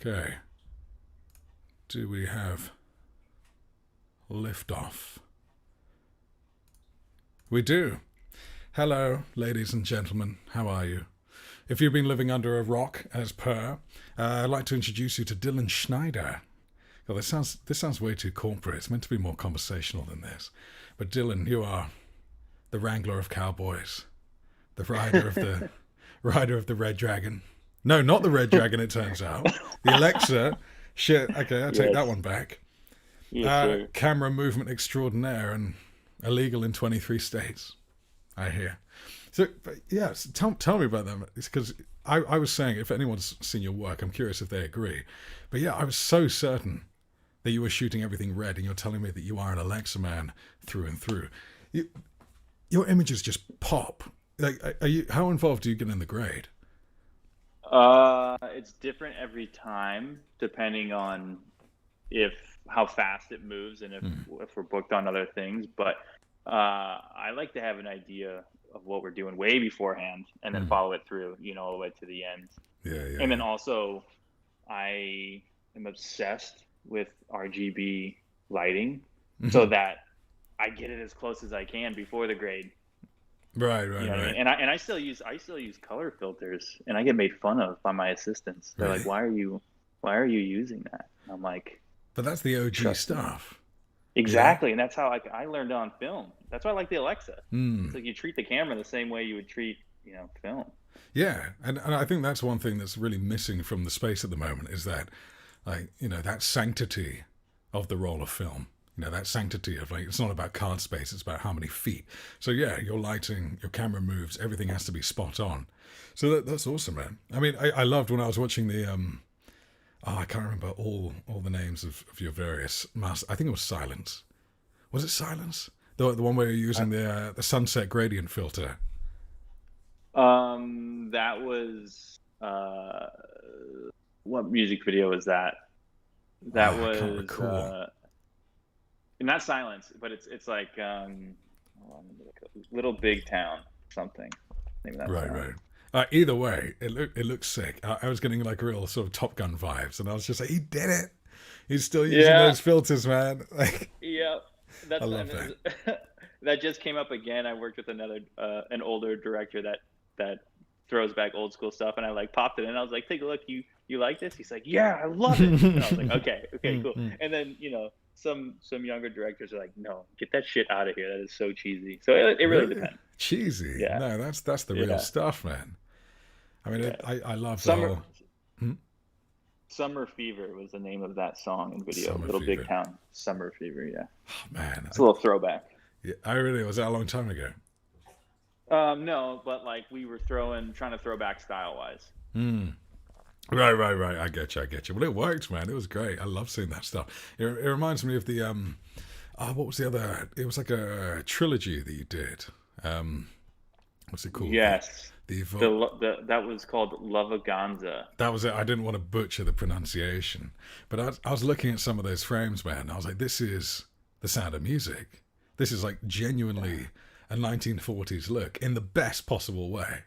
Okay. Do we have liftoff? We do. Hello, ladies and gentlemen. How are you? If you've been living under a rock, as per, I'd like to introduce you to Dillon Schneider. Well, this sounds way too corporate. It's meant to be more conversational than this. But Dillon, you are the wrangler of cowboys, the rider of the Red Dragon. No, not the Red Dragon. It turns out the Alexa. Shit. Okay, I take that one back. Yes, Camera movement extraordinaire and illegal in 23 states. I hear. So, yes, tell me about them. It's because I was saying, if anyone's seen your work, I'm curious if they agree. But yeah, I was so certain that you were shooting everything red, and you're telling me that you are an Alexa man through and through. Your images just pop. Like, how involved do you get in the grade? It's different every time, depending on how fast it moves and if we're booked on other things. But I like to have an idea of what we're doing way beforehand, and then follow it through, all the way to the end. Yeah. And then also, I am obsessed with RGB lighting, so that I get it as close as I can befue the grade. Right. And I still use color filters, and I get made fun of by my assistants. They're like, "Why are you using that?" And I'm like, "But that's the OG stuff." Exactly, and that's how I learned on film. That's why I like the Alexa. It's like you treat the camera the same way you would treat film. Yeah, and I think that's one thing that's really missing from the space at the moment is that, that sanctity of the roll of film. That sanctity of, like, it's not about card space, it's about how many feet. So yeah, your lighting, your camera moves, everything has to be spot on. So that's awesome, man. I mean, I loved when I was watching the I can't remember all the names of your various masters. I think it was Silence. Was it Silence? The one where you're using the sunset gradient filter. That was what music video was that? That was I can't recall. Not Silence, but it's like Little Big Town something. Maybe that Right. Either way, it looks sick. I was getting like real sort of Top Gun vibes, and I was just like, he did it. He's still using those filters, man. Like, yeah, I love that. That just came up again. I worked with an older director that throws back old school stuff, and I like popped it in. I was like, take a look. You like this? He's like, yeah, I love it. And I was like, okay, cool. And then some younger directors are like, no, get that shit out of here. That is so cheesy. So it really depends. Cheesy? Yeah. No, that's the real stuff, man. I mean, I love Summer Fever was the name of that song and video. Little Big Town, Summer Fever. Yeah. Oh, man, it's a little throwback. Yeah, was that a long time ago? No, but like we were trying to throw back style wise. Right. I get you. Well, it worked, man. It was great. I love seeing that stuff. It reminds me of the what was the other? It was like a trilogy that you did. What's it called? Yes. That was called Lavaganza. That was it. I didn't want to butcher the pronunciation, but I was looking at some of those frames, man. And I was like, this is the Sound of Music. This is like genuinely a 1940s look in the best possible way.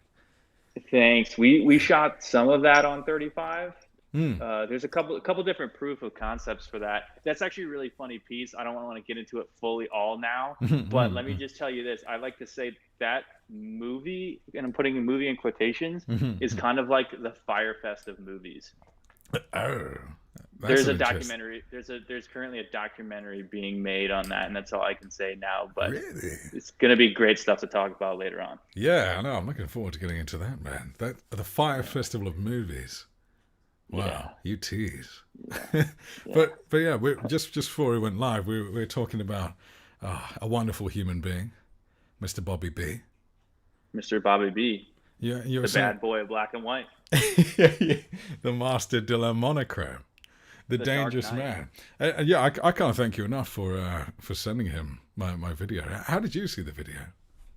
Thanks. We shot some of that on 35. There's a couple different proof of concepts for that. That's actually a really funny piece. I don't want to get into it fully all now, but let me just tell you this. I like to say that movie, and I'm putting a movie in quotations, is kind of like the Fire Fest of movies. Oh, there's a documentary. There's currently a documentary being made on that, and that's all I can say now. But really? It's gonna be great stuff to talk about later on. Yeah, I know. I'm looking forward to getting into that, man. The Fire Festival of Movies. Wow, you tease. Yeah. But yeah, just before we went live, we were talking about a wonderful human being, Mr. Bobby B. Mr. Bobby B. Yeah, the bad boy of black and white. The master de la monochrome, the dangerous man. Yeah, I can't thank you enough for sending him my video. How did you see the video?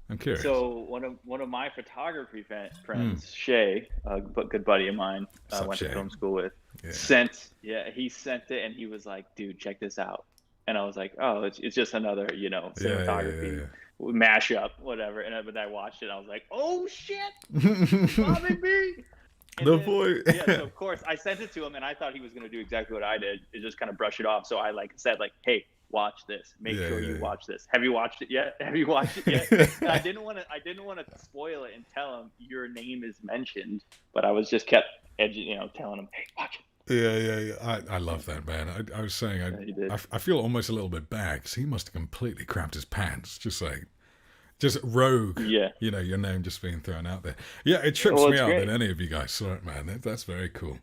I'm curious. So one of my photography friends, Shay, a good buddy of mine, went to film school with, he sent it, and he was like, "Dude, check this out." And I was like, "Oh, it's just another cinematography mashup, whatever." And when I watched it, I was like, "Oh shit, Bobby B!" And The then, boy. yeah, so of course I sent it to him, and I thought he was going to do exactly what I did, is just kind of brush it off. So I like said like, "Hey, watch this. Make Yeah, sure yeah, you yeah. watch this. Have you watched it yet? Have you watched it yet?" And I didn't want to spoil it and tell him your name is mentioned, but I was just kept telling him, "Hey, watch it." Yeah, yeah, yeah. I love that, man. I was saying, Yeah, he did. I feel almost a little bit bad because he must have completely crapped his pants. Just rogue, Yeah. your name just being thrown out there. Yeah, it trips Well, me it's out that great. any of you guys saw it, man. That's very cool.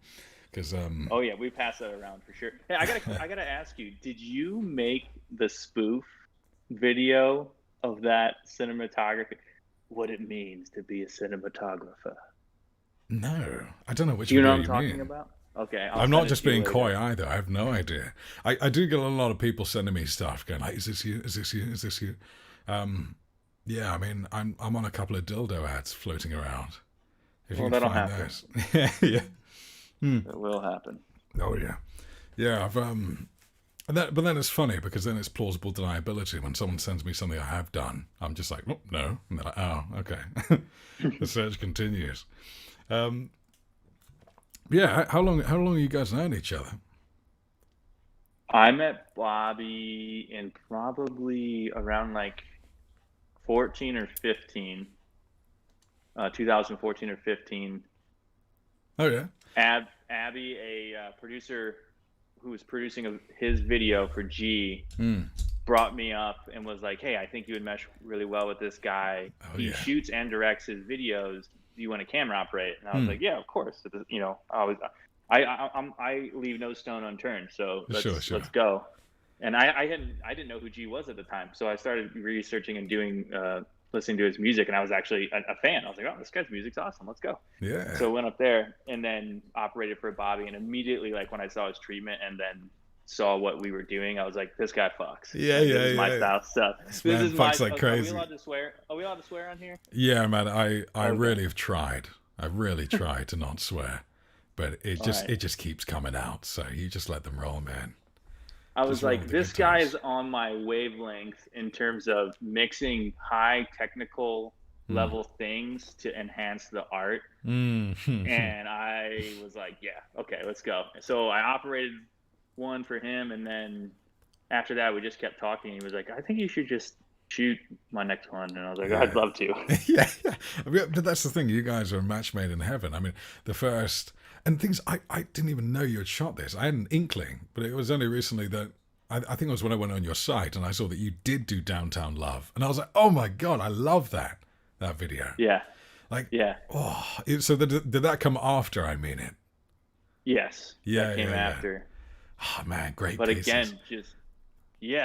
Because, Oh yeah, we pass that around for sure. Hey, I gotta ask you, did you make the spoof video of that cinematography? What it means to be a cinematographer. no, I don't know which Do you know video what I'm you talking mean. about? Okay, I'll I'm not send it just to you being coy later. either. I have no idea. I do get a lot of people sending me stuff going like, is this you? Is this you? Is this you? Um, yeah, I mean, I'm on a couple of dildo ads floating around. If you Well, can that'll find happen. those. Yeah, yeah. It will happen. Oh yeah. Yeah, but then it's funny because then it's plausible deniability. When someone sends me something I have done, I'm just like, oh, no. And they're like, oh, okay. The search continues. Um, yeah, how long have you guys known each other? I met Bobby in probably around like 14 or 15, 2014 or 15. Oh yeah. Abby, a producer who was producing his video for G, Mm. brought me up and was like, "Hey, I think you would mesh really well with this guy. Oh He yeah. shoots and directs his videos. Do you want to camera operate?" And I was Mm. like, "Yeah, of course." I leave no stone unturned. So Sure, let's sure. go. And I didn't know who G was at the time, so I started researching and listening to his music, and I was actually a fan. I was like, "Oh, this guy's music's awesome. Let's go." Yeah. So I went up there and then operated for Bobby, and immediately, like when I saw his treatment and then saw what we were doing, I was like, "This guy fucks. Yeah, Like, this yeah, is my yeah. style stuff. This This man is my." fucks like Are we crazy. allowed to swear? Are we allowed to swear on here? Yeah, man. I Okay. really have tried. I really tried to not swear, but All right. it just keeps coming out. So you just let them roll, man. I Just was roll with like, the good this guy is times. on my wavelength in terms of mixing high technical Mm. level things to enhance the art. Mm. And I was like, yeah, okay, let's go. So I operated one for him, and then after that, we just kept talking. He was like, I think you should just shoot my next one, and I was like, I'd Yeah. love to. Yeah, yeah. I mean, but that's the thing. You guys are a match made in heaven. I mean, the first and things. I didn't even know you had shot this. I had an inkling, but it was only recently that I think it was when I went on your site and I saw that you did do Downtown Love, and I was like, oh my god, I love that video. Yeah, Like, yeah, oh, so did that come after? I mean it. yes, that Yeah, came yeah, yeah. after. Oh man, great But pieces. again,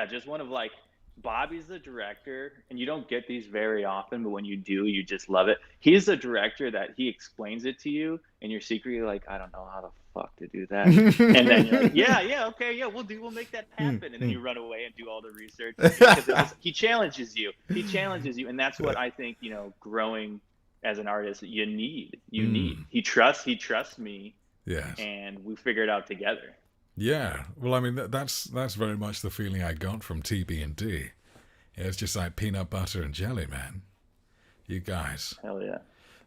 just one of like Bobby's the director, and you don't get these very often, but when you do, you just love it. He's the director that he explains it to you, and you're secretly like, I don't know how the fuck to do that. And then you're like, yeah, yeah, okay, yeah, we'll make that happen. And then you run away and do all the research because he challenges you. He challenges you, and that's what I think, growing as an artist, you need. You need. Mm, He trusts me, yes. and we figure it out together. Yeah. Well, I mean, that's very much the feeling I got from TB&D. It's just like peanut butter and jelly, man. You guys, Hell yeah.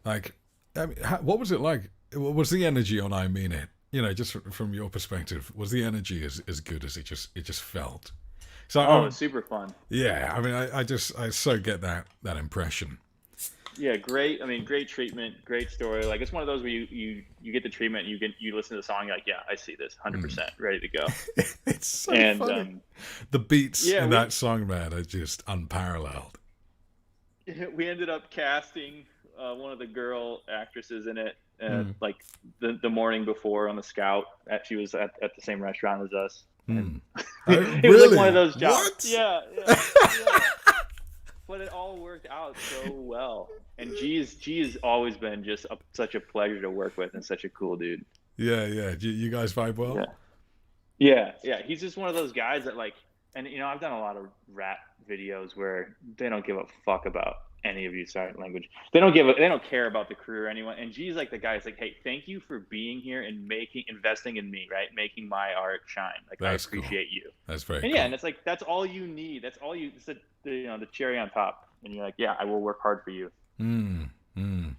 like, I mean, what was it like? What was the energy on I Mean It? Just from your perspective, was the energy as good as it just felt? So, Oh, it's super fun. yeah. I mean, I so get that impression. Yeah, great. I mean, great treatment, great story. Like it's one of those where you get the treatment, you listen to the song, you're like, yeah, I see this, 100%, ready to go. It's so And funny. The beats yeah, in we that song, man, are just unparalleled. we ended up casting one of the girl actresses in it, Mm. like the morning before on the Scout. She was at the same restaurant as us, and Mm. Oh, it was like one of really? those jobs. What? Yeah, yeah, yeah. But it all worked out so well. And G's always been just such a pleasure to work with and such a cool dude. Yeah, yeah. You guys vibe well? Yeah. Yeah, yeah. He's just one of those guys that like, and I've done a lot of rap videos where they don't give a fuck about any of you. Sorry, language. They don't care about the crew or anyone. And G's like the guy that's like, hey, thank you for being here and investing in me, right? Making my art shine. Like I That's cool. appreciate you. That's very And yeah, cool. and it's like that's all you need. That's all you. It's the cherry on top. And you're like, yeah, I will work hard for you. Mm. Mm.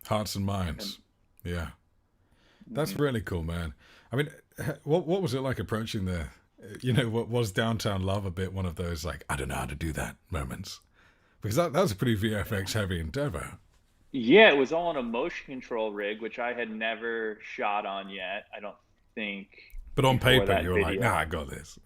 Hearts and And minds. Yeah. That's really cool, man. I mean, what was it like approaching the, what was Downtown Love a bit one of those like, I don't know how to do that moments? Because that was a pretty VFX heavy endeavor. Yeah, it was all on a motion control rig, which I had never shot on yet. I don't think But on before paper, that you were like, nah, video. I got this.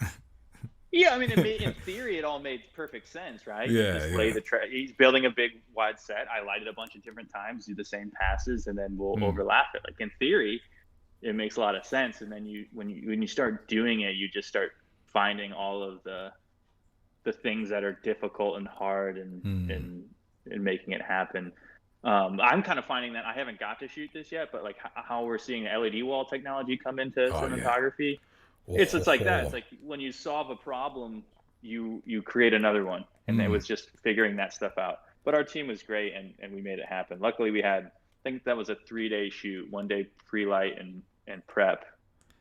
Yeah, I mean, in theory, it all made perfect sense, right? You Yeah, just lay yeah. the he's building a big wide set. I light it a bunch of different times, do the same passes, and then we'll Mm, overlap it. Like in theory, it makes a lot of sense. And then when you start doing it, you just start finding all of the things that are difficult and hard and mm. and making it happen. I'm kind of finding that I haven't got to shoot this yet, but like how we're seeing the LED wall technology come into Oh, yeah. cinematography, Oh, it's ho, like that. It's ho. like when you solve a problem, you create another one, and it Mm. was just figuring that stuff out. But our team was great, and we made it happen. Luckily, we had, I think that was a 3-day shoot, 1 day pre-light and prep,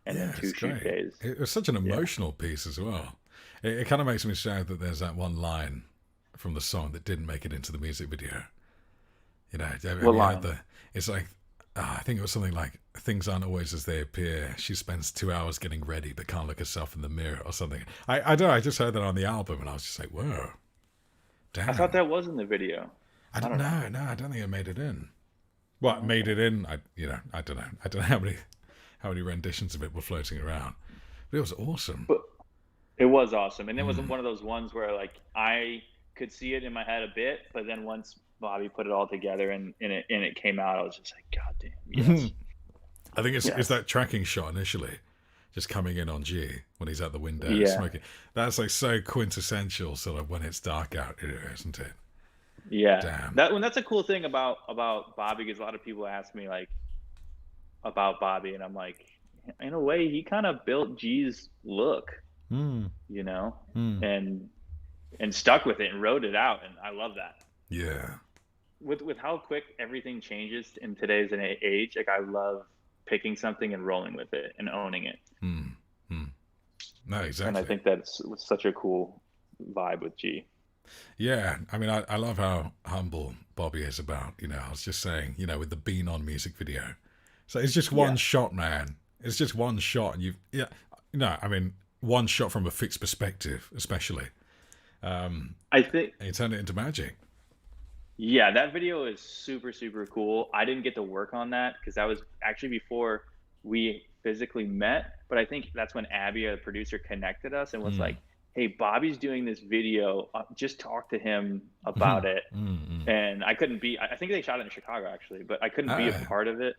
and then Yeah, it's 2 shoot great. days. It was such an Yeah. emotional piece as well. It kind of makes me sad that there's that one line from the song that didn't make it into the music video. Have What you heard line? the? It's like, I think it was something like, things aren't always as they appear. She spends 2 hours getting ready, but can't look herself in the mirror or something. I don't know. I just heard that on the album, and I was just like, whoa, I thought damn. that was in the video. I I don't don't know. know. No, I don't think it made it in. What made Okay. it in? I don't know. I don't know how many renditions of it were floating around. But it was awesome. But it was awesome, and it was Mm. one of those ones where like I could see it in my head a bit, but then once Bobby put it all together and it came out, I was just like, God damn, yes, I think it's yes, that tracking shot initially, just coming in on G when he's at the window yeah, smoking. That's like so quintessential, sort of when it's dark out, isn't it? yeah. Damn. That's a cool thing about Bobby, because a lot of people ask me like about Bobby, and I'm like, in a way, he kind of built G's look, Mm. you know, Mm. and stuck with it and wrote it out, and I love that. Yeah. With how quick everything changes in today's age, like I love picking something and rolling with it and owning it. Mm. Mm. No, And I exactly. think that's such a cool vibe with G. Yeah, I mean, I love how humble Bobby is about, I was just saying, with the Bean On music video. So it's just one Yeah, shot, man. It's just one shot. And I mean, one shot from a fixed perspective, especially. I think, And you turn it into magic. yeah, that video is super, super cool. I didn't get to work on that because that was actually before we physically met. But I think that's when Abby, the producer, connected us and was Mm. like, hey, Bobby's doing this video. Just talk to him about Mm. it. Mm. And I couldn't be, I think they shot it in Chicago actually, but I couldn't be a Ah. part of it.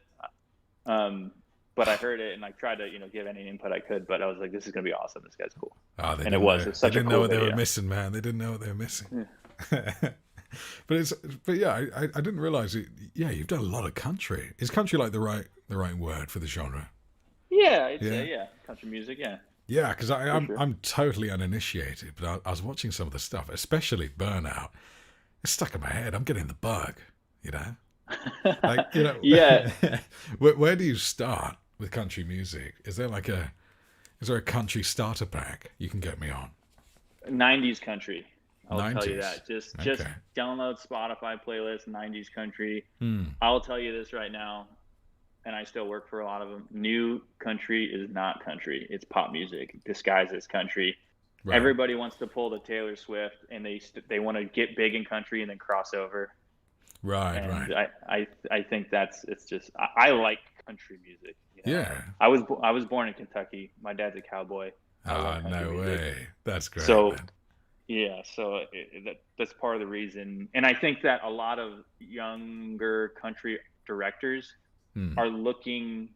Um, but I heard it and I tried to, give any input I could, but I was like, this is going to be awesome. This guy's cool. Ah, they And it didn't was, know. it's They such a didn't know cool what they were video. missing, man. They didn't know what they were missing. Yeah. but yeah, I didn't realize it. Yeah, you've done a lot of country. Is country like the right word for the genre? Yeah, I'd Yeah. say, yeah. Country music, yeah, Yeah, because for I'm sure. I'm totally uninitiated, but I was watching some of the stuff, especially Burnout. It's stuck in my head. I'm getting the bug, you know. Like Yeah, where do you start with country music? Is there a country starter pack you can get me on? 90s country. I'll tell you 90s. that. Just Okay. download Spotify playlist 90s country. Hmm. I'll tell you this right now, and I still work for a lot of them. New country is not country. It's pop music disguised as country. Right. Everybody wants to pull the Taylor Swift, and they want to get big in country and then cross over. Right. Right. And I think it's just I like country music. Yeah. I was born in Kentucky. My dad's a cowboy. I love Ah, country no music. way. That's great, So man. yeah, so that's part of the reason. And I think that a lot of younger country directors Hmm. are looking.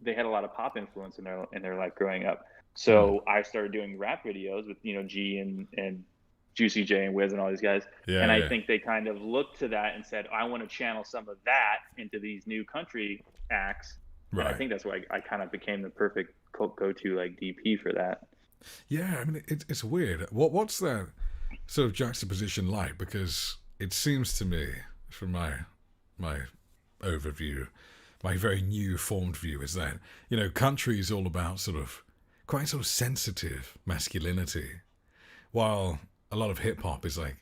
They had a lot of pop influence in their life growing up. Hmm. So I started doing rap videos with G and Juicy J and Whizz and all these guys. Yeah. And I Yeah. think they kind of looked to that and said, I want to channel some of that into these new country acts. And I Right. think that's why I kind of became the perfect go-to like DP for that. Yeah. I mean, it's weird. What's that sort of juxtaposition like? Because it seems to me, from my overview, my very new formed view, is that country is all about sort of quite sort of sensitive masculinity, while a lot of hip hop is like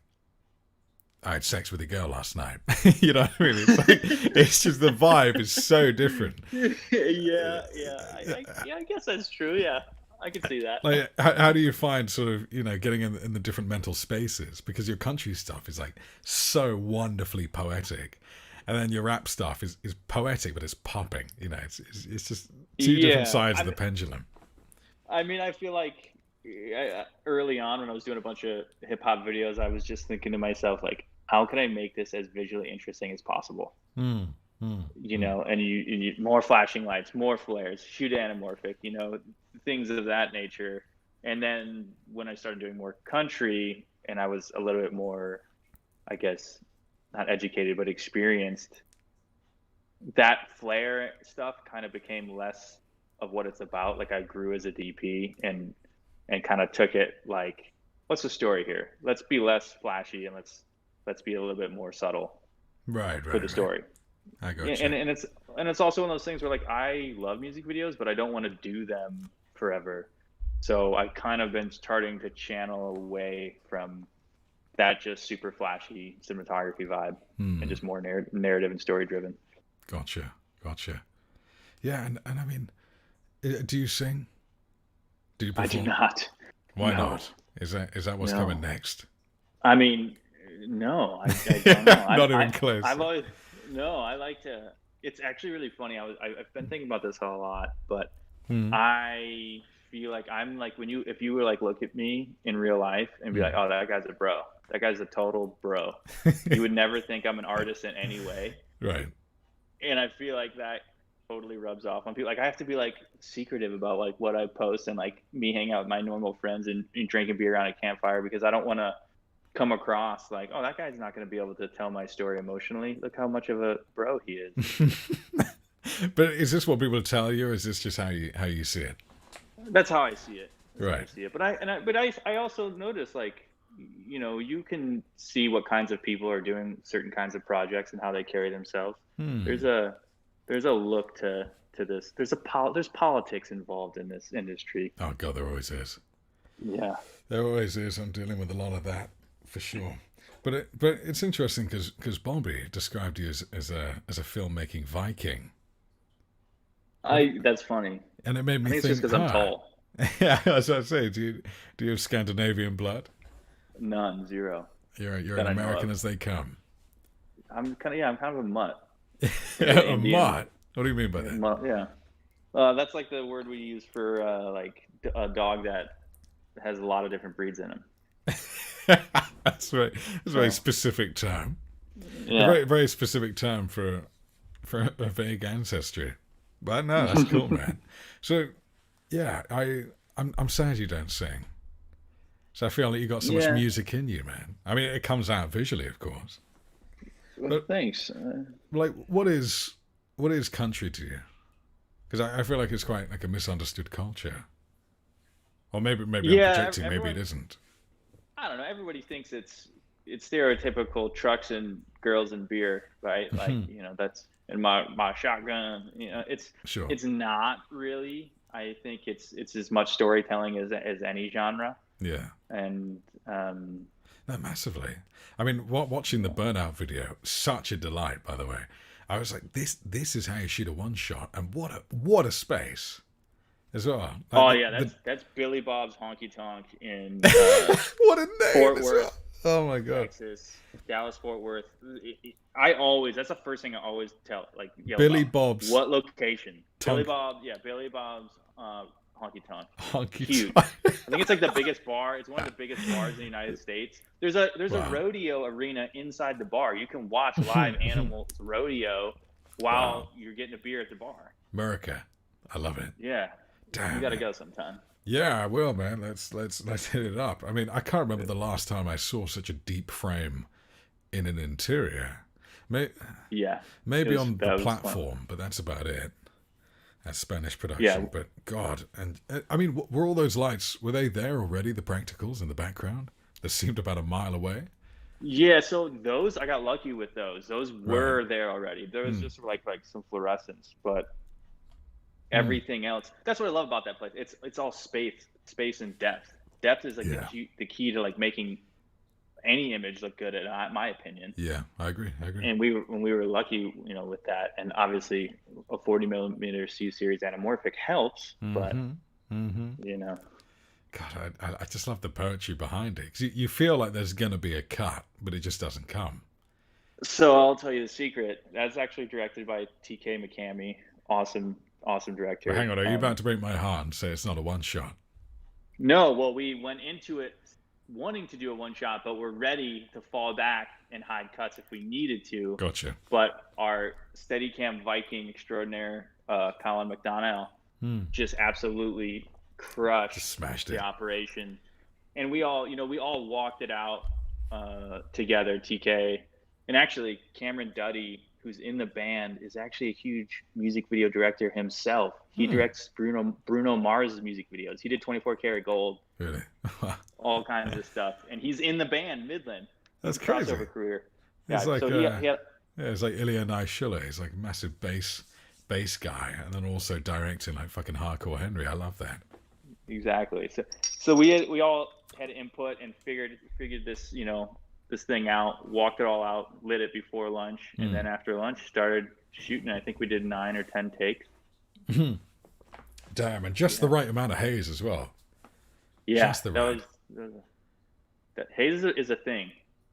I had sex with a girl last night. You know what I mean? It's like, it's just the vibe is so different. Yeah, I guess that's true. Yeah, I can see that. Like, how do you find sort of, getting in the different mental spaces? Because your country stuff is like so wonderfully poetic, and then your rap stuff is poetic, but it's popping. It's just two different Yeah, sides of the pendulum. I mean, I feel like early on when I was doing a bunch of hip hop videos, I was just thinking to myself, like, how can I make this as visually interesting as possible? Mm, mm, mm. And you more flashing lights, more flares, shoot anamorphic, things of that nature. And then when I started doing more country and I was a little bit more, I guess, not educated, but experienced, that flare stuff kind of became less of what it's about. Like I grew as a DP and kind of took it like, what's the story here? Let's be less flashy and let's be a little bit more subtle Right, for the right, right. story. I got you. And it's also one of those things where like I love music videos, but I don't want to do them forever. So I kind of been starting to channel away from that just super flashy cinematography vibe and just more narrative and story driven. Gotcha, gotcha. Yeah, and I mean, do you sing? Do you I do perform? not. Why No, not? Is that what's coming no. next? I mean, no, I don't know. Not even close. I've always, no, I like to, it's actually really funny. I've been thinking about this a lot, but Mm, I feel like I'm like if you were like look at me in real life and be like, mm. oh, that guy's a bro. That guy's a total bro. You would never think I'm an artist in any way. Right. And I feel like that totally rubs off on people. Like I have to be like secretive about like what I post and like me hang out with my normal friends and drinking beer around a campfire because I don't want to come across like, oh, that guy's not going to be able to tell my story emotionally. Look how much of a bro he is. But is this what people tell you, or is this just how you see it? That's how I see it. That's how I Right. see it. But I also notice like, you can see what kinds of people are doing certain kinds of projects and how they carry themselves. There's Hmm. a there's a look to this. There's politics involved in this industry. Oh God, there always is. Yeah. There always is. I'm dealing with a lot of that for sure. But it's interesting because Bobby described you as a filmmaking Viking. What do you, That's funny. and it made I me think it's just think, because I'm huh? tall. Yeah, as I say, do you have Scandinavian blood? None, zero You're an that I know American of. as they come. I'm kind of a mutt, like an A Indian mutt. What do you mean by that? mutt. Yeah. That's like the word we use for like a dog that has a lot of different breeds in him. That's a very So specific term. A yeah. very very specific term for a vague ancestry. But no, that's cool, man. So yeah, I'm sad you don't sing. So I feel like you got so much Yeah. music in you, man. I mean, it comes out visually, of course. Well, But thanks. like, what is country to you? Because I feel like it's quite like a misunderstood culture. Or maybe I'm Yeah, projecting. Maybe it everyone. isn't. I don't know. Everybody thinks it's stereotypical trucks and girls and beer, right? Like that's and my shotgun. Sure. it's not really. I think it's as much storytelling as any genre, Yeah. and No, massively. I mean, watching the burnout video, such a delight. By the way, I was like, this is how you shoot a one shot, and what a space as well. Like oh the, yeah, the that's Billy Bob's Honky Tonk in what a name Fort as Worth, well. Oh my god. Texas, Dallas Fort Worth. I always that's the first thing I always yell Billy about. Bob's What location? Billy tongue Bob, yeah, Billy Bob's Honky Tonk. honky Huge. tongue. I think it's like the biggest bar. It's one of the biggest bars in the United States. There's a Wow. rodeo arena inside the bar. You can watch live animals rodeo Wow. while you're getting a beer at the bar. America. I love it. Yeah, you Damn got to man. go sometime. Yeah, I will, man. Let's hit it up. I mean, I can't remember the last time I saw such a deep frame in an interior. May, Yeah, maybe on the that was fun. platform, but that's about it. That's Spanish Yeah, production. But God, and I mean, were all those lights, were they there already, the practicals in the background? That seemed about a mile away? yeah. So those I got lucky with those. Those Right. were there already. There was Hmm. just like some fluorescence, but Hmm. everything else. That's what I love about that place. It's all space and depth. Depth is like Yeah. the key to like making any image look good, in my opinion. Yeah, I agree. And when we were lucky, with that, and obviously a 40 millimeter C series anamorphic helps, but God, I just love the poetry behind it. 'Cause you feel like there's gonna be a cut, but it just doesn't come. So I'll tell you the secret. That's actually directed by TK McCamey. Awesome, awesome director. Well, hang on, are you about to break my heart and say it's not a one shot? No, well, we went into it wanting to do a one shot, but we're ready to fall back and hide cuts if we needed to. Gotcha. But our Steadicam Viking extraordinaire, Colin McDonnell, just absolutely crushed smashed the operation. And we all walked it out together, TK. And actually, Cameron Duddy, who's in the band, is actually a huge music video director himself. He directs Bruno Mars' music videos. He did 24 Karat Gold. Really? All kinds of stuff. And he's in the band, Midland. That's crazy. Crossover career. It's yeah, like, so it's like Ilya Naishula. He's like a massive bass guy, and then also directing like fucking Hardcore Henry. I love that. Exactly. So we all had input and figured this, this thing out, walked it all out, lit it before lunch, and then after lunch started shooting. I think we did 9 or 10 takes. Damn, and just the right amount of haze as well. Yeah, just the right. That haze is a thing.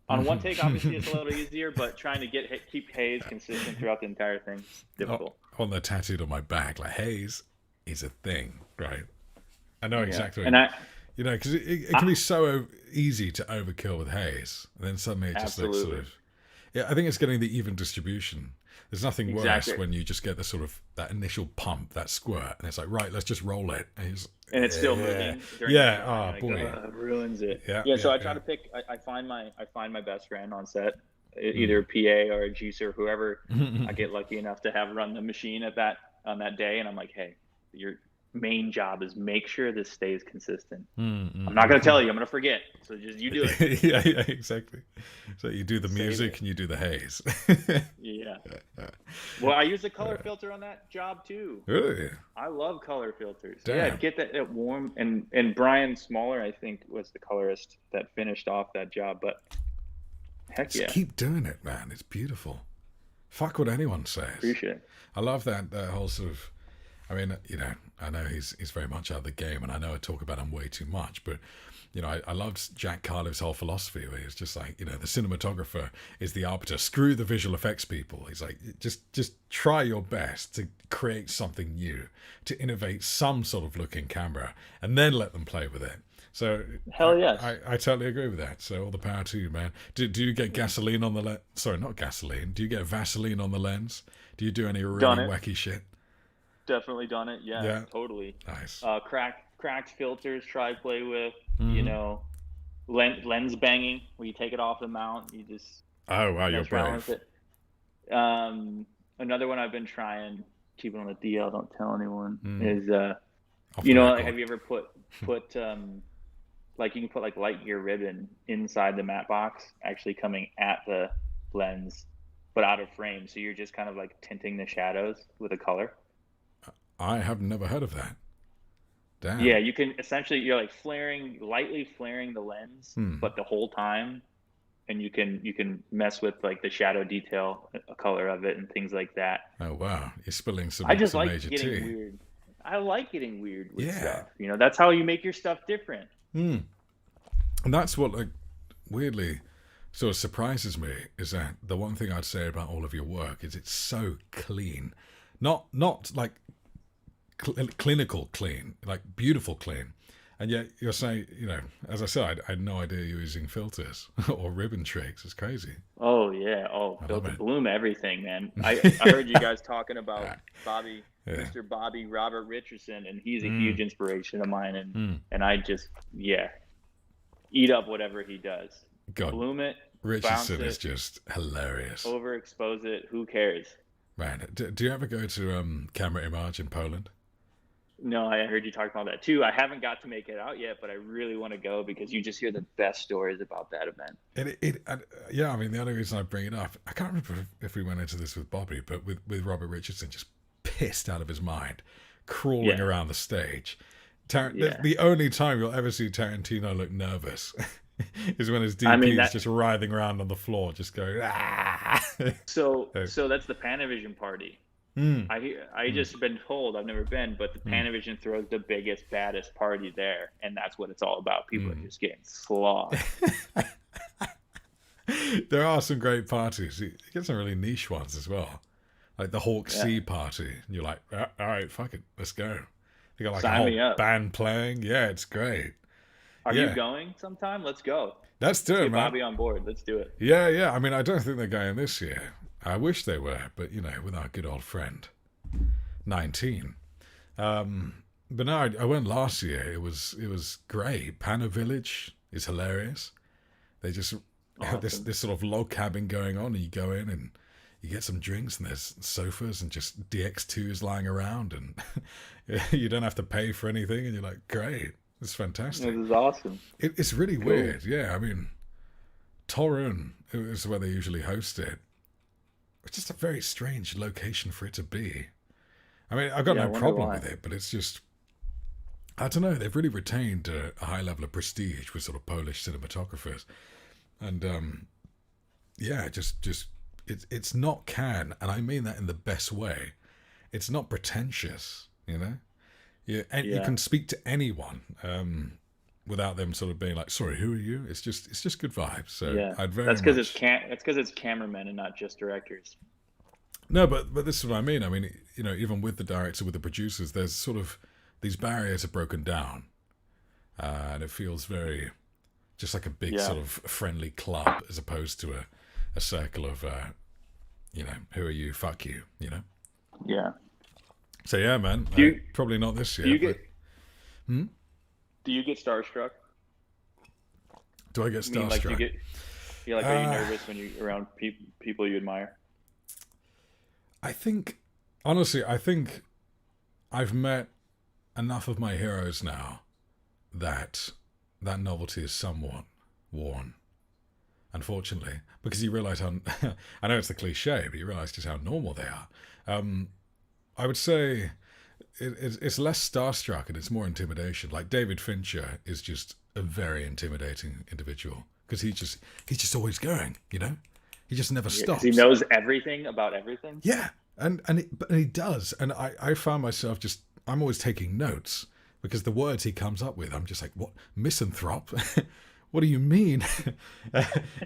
On one take, obviously, it's a little easier, but trying to keep haze consistent throughout the entire thing is difficult. On the tattooed on my back, like haze is a thing, right? I know exactly. And because it can be so easy to overkill with haze, and then suddenly it just looks sort of. Yeah, I think it's getting the even distribution. There's nothing worse when you just get the sort of that initial pump, that squirt, and it's like, right, let's just roll it, and it's still moving. Boy, it ruins it. Yeah. So I try to pick. I find my best friend on set, either a PA or a juicer, whoever I get lucky enough to have run the machine on that day, and I'm like, hey, your main job is make sure this stays consistent. I'm not going to tell you. I'm going to forget. So just you do it. yeah, exactly. So you do the music and you do the haze. Yeah. Well, I use a color filter on that job too. Really? I love color filters. Damn. Yeah, get that warm. And Brian Smaller, I think, was the colorist that finished off that job. But heck just keep doing it, man. It's beautiful. Fuck what anyone says. Appreciate it. I love that whole sort of. I mean, I know he's very much out of the game, and I know I talk about him way too much, but, I loved Jack Carliff's whole philosophy, where he's just like, the cinematographer is the arbiter. Screw the visual effects people. He's like, just try your best to create something new, to innovate some sort of look in camera, and then let them play with it. So hell yes, I totally agree with that. So all the power to you, man. Do you get gasoline on the lens? Sorry, not gasoline. Do you get Vaseline on the lens? Do you do any really wacky shit? Definitely done it. Yeah, totally. Nice. Cracked filters. Try play with. Lens banging. Where you take it off the mount. You just. Oh wow, you're brave. Another one I've been trying, keep it on the DL, don't tell anyone. Is have you ever put like you can put like light gear ribbon inside the matte box, actually coming at the lens, but out of frame. So you're just kind of like tinting the shadows with a color. I have never heard of that. Damn. Yeah, you can essentially, you're like lightly flaring the lens, but the whole time, and you can mess with like the shadow detail, color of it, and things like that. Oh wow, you're spilling some. I just like major getting tea. weird. I like getting weird with stuff. That's how you make your stuff different. And that's what like weirdly sort of surprises me, is that the one thing I'd say about all of your work is it's so clean, not like clinical clean, like beautiful clean, and yet you're saying, as I said, I had no idea you were using filters or ribbon tricks. It's crazy. Oh yeah, filter bloom everything, man. I heard you guys talking about Bobby, Mr. Bobby Robert Richardson, and he's a huge inspiration of mine, and I just eat up whatever he does. God, bloom it. Richardson is just hilarious. Overexpose it. Who cares? Man, do you ever go to Camera Image in Poland? No, I heard you talk about that too. I haven't got to make it out yet, but I really want to go because you just hear the best stories about that event. I mean, the only reason I bring it up, I can't remember if we went into this with Bobby, but with Robert Richardson just pissed out of his mind, crawling around the stage. The only time you'll ever see Tarantino look nervous is when his I DP mean is that. just writhing around on the floor, just going ah. So that's the Panavision party. Mm, I mm, just been told, I've never been, but the mm, Panavision throws the biggest, baddest party there, and that's what it's all about. People are mm. just getting slogged. There are some great parties. You get some really niche ones as well, like the Hawk Yeah, Sea party. And you're like, all right, fuck it, let's go. They got like a sign me whole up. band playing. Yeah, it's great. Are you Yeah, going sometime? Let's go. let's do Let's it, get man. Bobby on board. Let's do it. Yeah, yeah. I mean, I don't think they're going this year. I wish they were, but with our good old friend 19. But no, I went last year. It was great. Pana Village is hilarious. They just have this Awesome. this sort of log cabin going on, and you go in and you get some drinks, and there's sofas and just DX2s lying around, and you don't have to pay for anything, and you're like, great, it's This fantastic. is awesome. It's really Cool. weird, yeah. I mean, Torun is where they usually host it. It's just a very strange location for it to be. I mean, I've got Yeah, I no wonder problem why. with it, but it's just I don't know. They've really retained a high level of prestige with sort of Polish cinematographers, and yeah, just it's not Cannes, and I mean that in the best way. It's not pretentious, you know. Yeah, and you Yeah. can speak to anyone without them sort of being like, "Sorry, who are you?" It's just good vibes. So Yeah. I'd very That's because much that's because it's cameramen and not just directors. no, but this is what I mean. I mean, even with the director, with the producers, there's sort of these barriers are broken down, and it feels very just like a big Yeah. sort of friendly club as opposed to a circle of who are you, fuck you. Yeah. So yeah, man, Do you probably not this do year, you but get do you get starstruck? do I get I mean, like, do you starstruck? get you're like, are you uh, nervous when you're around people you admire? I think honestly, I think I've met enough of my heroes now that that novelty is somewhat worn, unfortunately, because you realize how I know it's the cliche, but you realize just how normal they are. I would say it's less starstruck and it's more intimidation. Like David Fincher is just a very intimidating individual because he's just always going. He just never Yeah, because he stops. knows everything about everything. Yeah, but he does, and I found myself just I'm always taking notes because the words he comes up with, I'm just like, what misanthrope? What do you mean?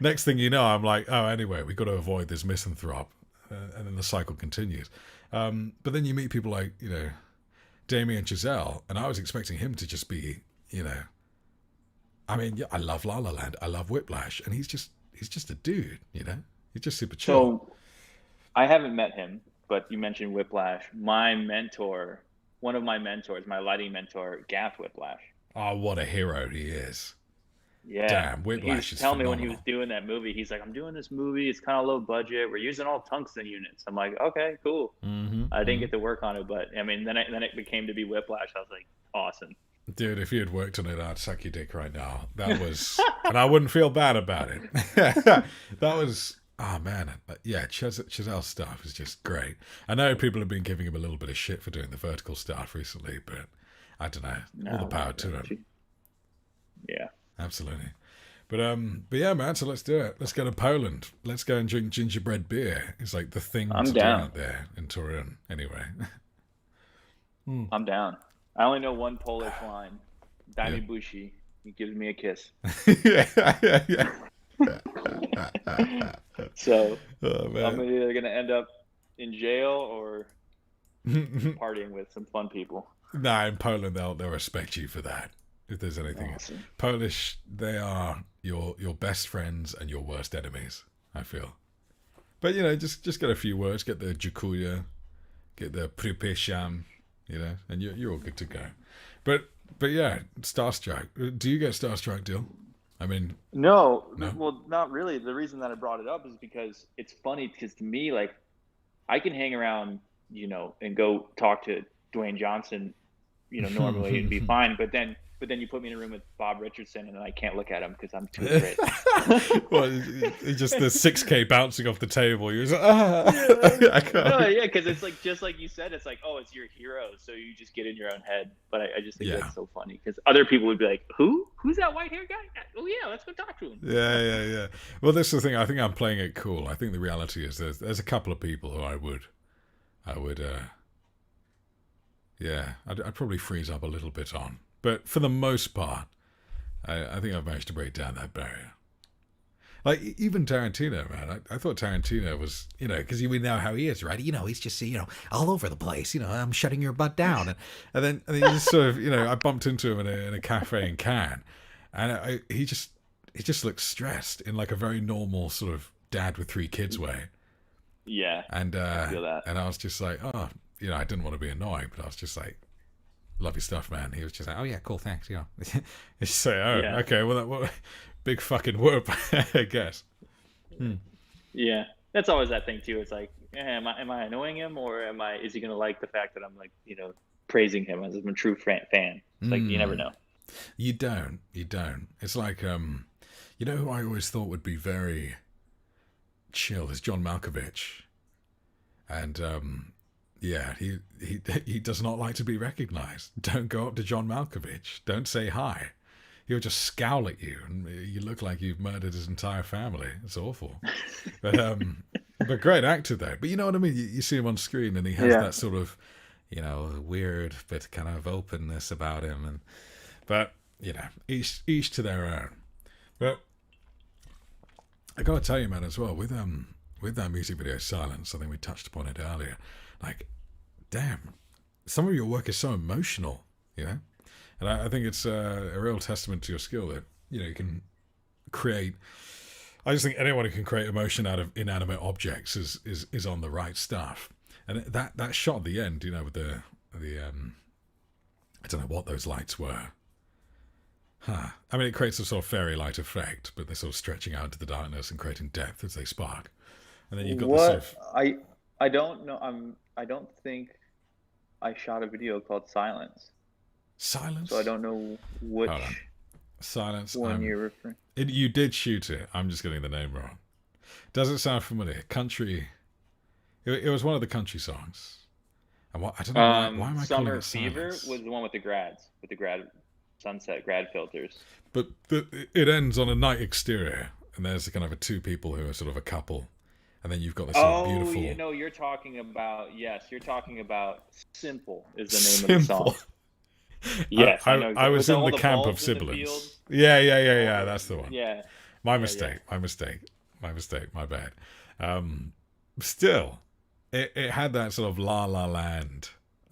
Next thing you know, I'm like, oh, anyway, we got to avoid this misanthrope, and then the cycle continues. But then you meet people like Damien Chazelle, and I was expecting him to just be, I mean, yeah, I love La La Land, I love Whiplash, and he's just a dude. He's just super chill. So I haven't met him, but you mentioned Whiplash. My mentor, one of my mentors, my lighting mentor, Gaff Whiplash. Oh, what a hero he is! Yeah. Damn, He was Whiplash is telling me when he was phenomenal. doing that movie, he's like, I'm doing this movie. It's kind of low budget. We're using all tungsten units. I'm like, okay, cool. I didn't Mm-hmm. get to work on it, but I mean, then it became to be Whiplash. I was like, awesome. Dude, if you had worked on it, I'd suck your dick right now. That was, and I wouldn't feel bad about it. That was, oh man, yeah, Chazelle's stuff is just great. I know people have been giving him a little bit of shit for doing the vertical stuff recently, but I don't know. All the No, power to him. yeah. Absolutely. But yeah, man. So let's do it. Let's go to Poland. Let's go and drink gingerbread beer. It's like the thing I'm to do down. out there in Turin. Anyway. Hmm. I'm down. I only know one Polish line. Daj Yeah. mi buzi. He gives me a kiss. Yeah, yeah. So Oh I'm man. either gonna end up in jail or partying with some fun people. Nah, in Poland they'll respect you for that. If there's anything, Awesome. Polish, they are your best friends and your worst enemies. I feel. But just get a few words. Get the dziękuję, get the przepraszam, and you're all good to go. But yeah, starstruck. Do you get starstruck, Dill? I mean, No, no. well, not really. The reason that I brought it up is because it's funny because to me, like, I can hang around, and go talk to Dwayne Johnson, normally and be fine. But then but then you put me in a room with Bob Richardson, and I can't look at him because I'm too afraid. Well, it's just the 6K bouncing off the table. You're just like, I can't. No, yeah, because it's like just like you said, it's like, oh, it's your hero, so you just get in your own head. But I just think that's so funny because other people would be like, who's that white hair guy? Oh yeah, let's go talk to him. Yeah. Well, that's the thing. I think I'm playing it cool. I think the reality is there's a couple of people who I'd probably freeze up a little bit on. But for the most part, I think I've managed to break down that barrier. Like, even Tarantino, man. I thought Tarantino was, because we know how he is, right? He's just, all over the place. I'm shutting your butt down. And then he just sort of, I bumped into him in a cafe in Cannes. And he just looks stressed in like a very normal sort of dad with 3 kids way. Yeah. And I feel that. And I was just like, I didn't want to be annoying, but I was just like, love your stuff, man. He was just like, oh yeah, cool, thanks. It's just like, okay, well, big fucking whoop, I guess. Yeah, that's always that thing too. It's like, am I annoying him, or is he gonna like the fact that I'm like, praising him as a true fan? It's like, you never know. You don't. It's like, who I always thought would be very chill is John Malkovich, and he does not like to be recognized. Don't go up to John Malkovich. Don't say hi. He'll just scowl at you, and you look like you've murdered his entire family. It's awful. But great actor though. But you know what I mean? You see him on screen, and he has that sort of, weird bit kind of openness about him. But each to their own. But I gotta tell you, man, as well with that music video Silence. I think we touched upon it earlier. Like, damn, some of your work is so emotional, And I think it's a real testament to your skill that, you can create. I just think anyone who can create emotion out of inanimate objects is on the right stuff. And that shot at the end, with the I don't know what those lights were. I mean, it creates a sort of fairy light effect, but they're sort of stretching out into the darkness and creating depth as they spark. And then you've got what this sort of... I don't know. I don't think I shot a video called Silence. Silence? So I don't know which Silence. one you're referring. You did shoot it. I'm just getting the name wrong. Does it sound familiar? Country. It was one of the country songs. And I don't know why am I calling it Silence? Summer Fever was the one with the sunset grad filters. But it ends on a night exterior, and there's kind of a 2 people who are sort of a couple. And then you've got this sort of beautiful... you're talking about... Yes, you're talking about Simple is the name of the song. Yes, I was in the camp of siblings. Yeah, that's the one. Yeah. My mistake. My bad. Still, it had that sort of La La Land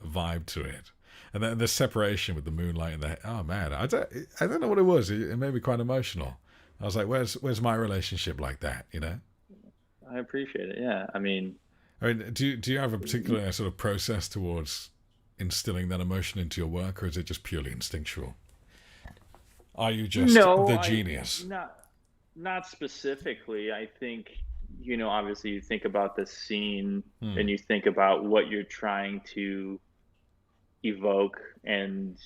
vibe to it. And then the separation with the moonlight and oh man, I don't know what it was. It made me quite emotional. I was like, where's my relationship like that, I appreciate it. Yeah. I mean, do you have a particular sort of process towards instilling that emotion into your work, or is it just purely instinctual? Are you just the genius? Not specifically. I think, obviously you think about the scene and you think about what you're trying to evoke, and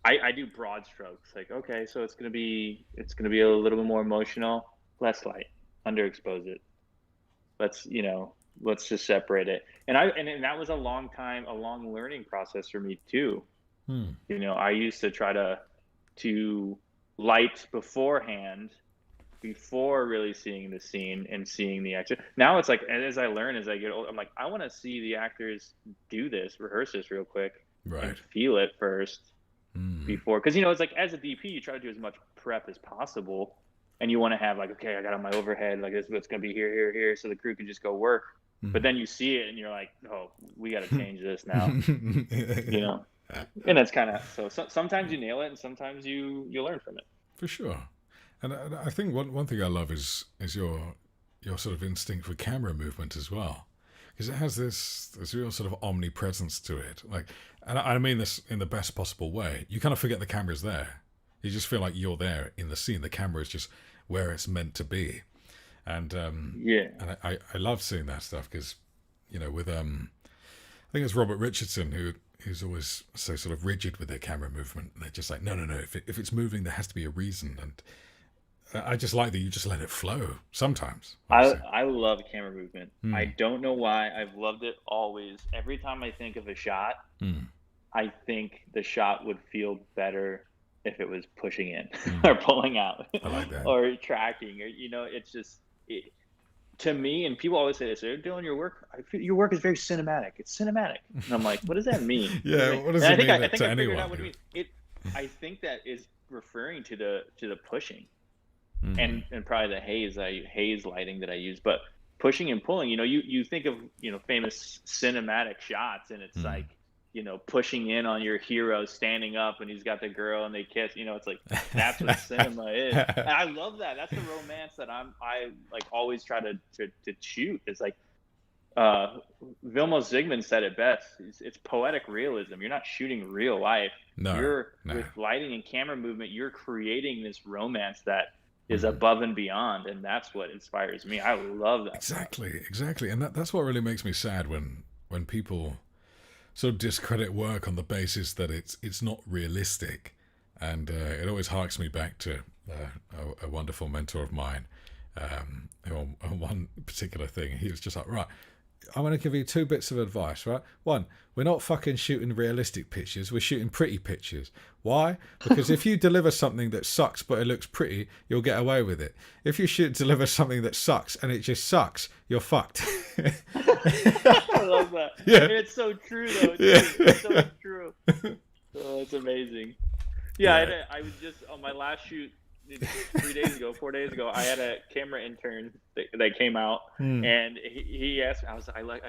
I do broad strokes. Like, okay, so it's gonna be a little bit more emotional, less light, underexpose it. Let's just separate it. And that was a long learning process for me too. I used to try to light beforehand, before really seeing the scene and seeing the action. Now it's like, as I learn, as I get older, I'm like, I want to see the actors do this, rehearse this real quick, and feel it first before. Because, it's like, as a DP, you try to do as much prep as possible. And you want to have like, okay, I got on my overhead, like this is what's going to be here, so the crew can just go work. But then you see it and you're like, oh, we got to change this now, And that's kind of, so sometimes you nail it and sometimes you learn from it. For sure. And I think one thing I love is your sort of instinct for camera movement as well, because it has this real sort of omnipresence to it. Like, and I mean this in the best possible way. You kind of forget the camera's there. You just feel like you're there in the scene. The camera is just where it's meant to be. And and I love seeing that stuff because, with I think it's Robert Richardson who's always so sort of rigid with their camera movement. They're just like, no. If it's moving, there has to be a reason. And I just like that you just let it flow sometimes. I love camera movement. I Mm. don't know why. I've loved it always. Every time I think of a shot, Mm. I think the shot would feel better if it was pushing in Mm. or pulling out I like that. or tracking, or it's just to me. And people always say this: "They're doing your work. I feel your work is very cinematic. It's cinematic." And I'm like, "What does that mean?" What does Yeah, it mean? what does And it mean I think to I figured out anyone? what it means. I think that is referring to the pushing Mm. and probably the haze lighting that I use. But pushing and pulling, you think of famous cinematic shots, and it's Mm. like pushing in on your hero standing up and he's got the girl and they kiss. It's like that's what cinema is, and I love that. That's the romance that I like always try to shoot. It's like Vilmos Zsigmond said it best. It's poetic realism. You're not shooting real life. No, You're no. with lighting and camera movement. You're creating this romance that is Mm. above and beyond, and that's what inspires me. I love that stuff. Exactly, and that's what really makes me sad when people sort of discredit work on the basis that it's not realistic, and it always harks me back to a wonderful mentor of mine. On one particular thing, he was just like, right, I'm going to give you two bits of advice, right? One, we're not fucking shooting realistic pictures, we're shooting pretty pictures. Why? Because if you deliver something that sucks but it looks pretty, you'll get away with it. If you deliver something that sucks and it just sucks, you're fucked. I love that. Yeah. And it's so true, though. Yeah. It's so true. Oh, it's amazing. Yeah, Yeah. I was just on my last shoot 4 days ago. I had a camera intern that came out, Hmm. and he asked. I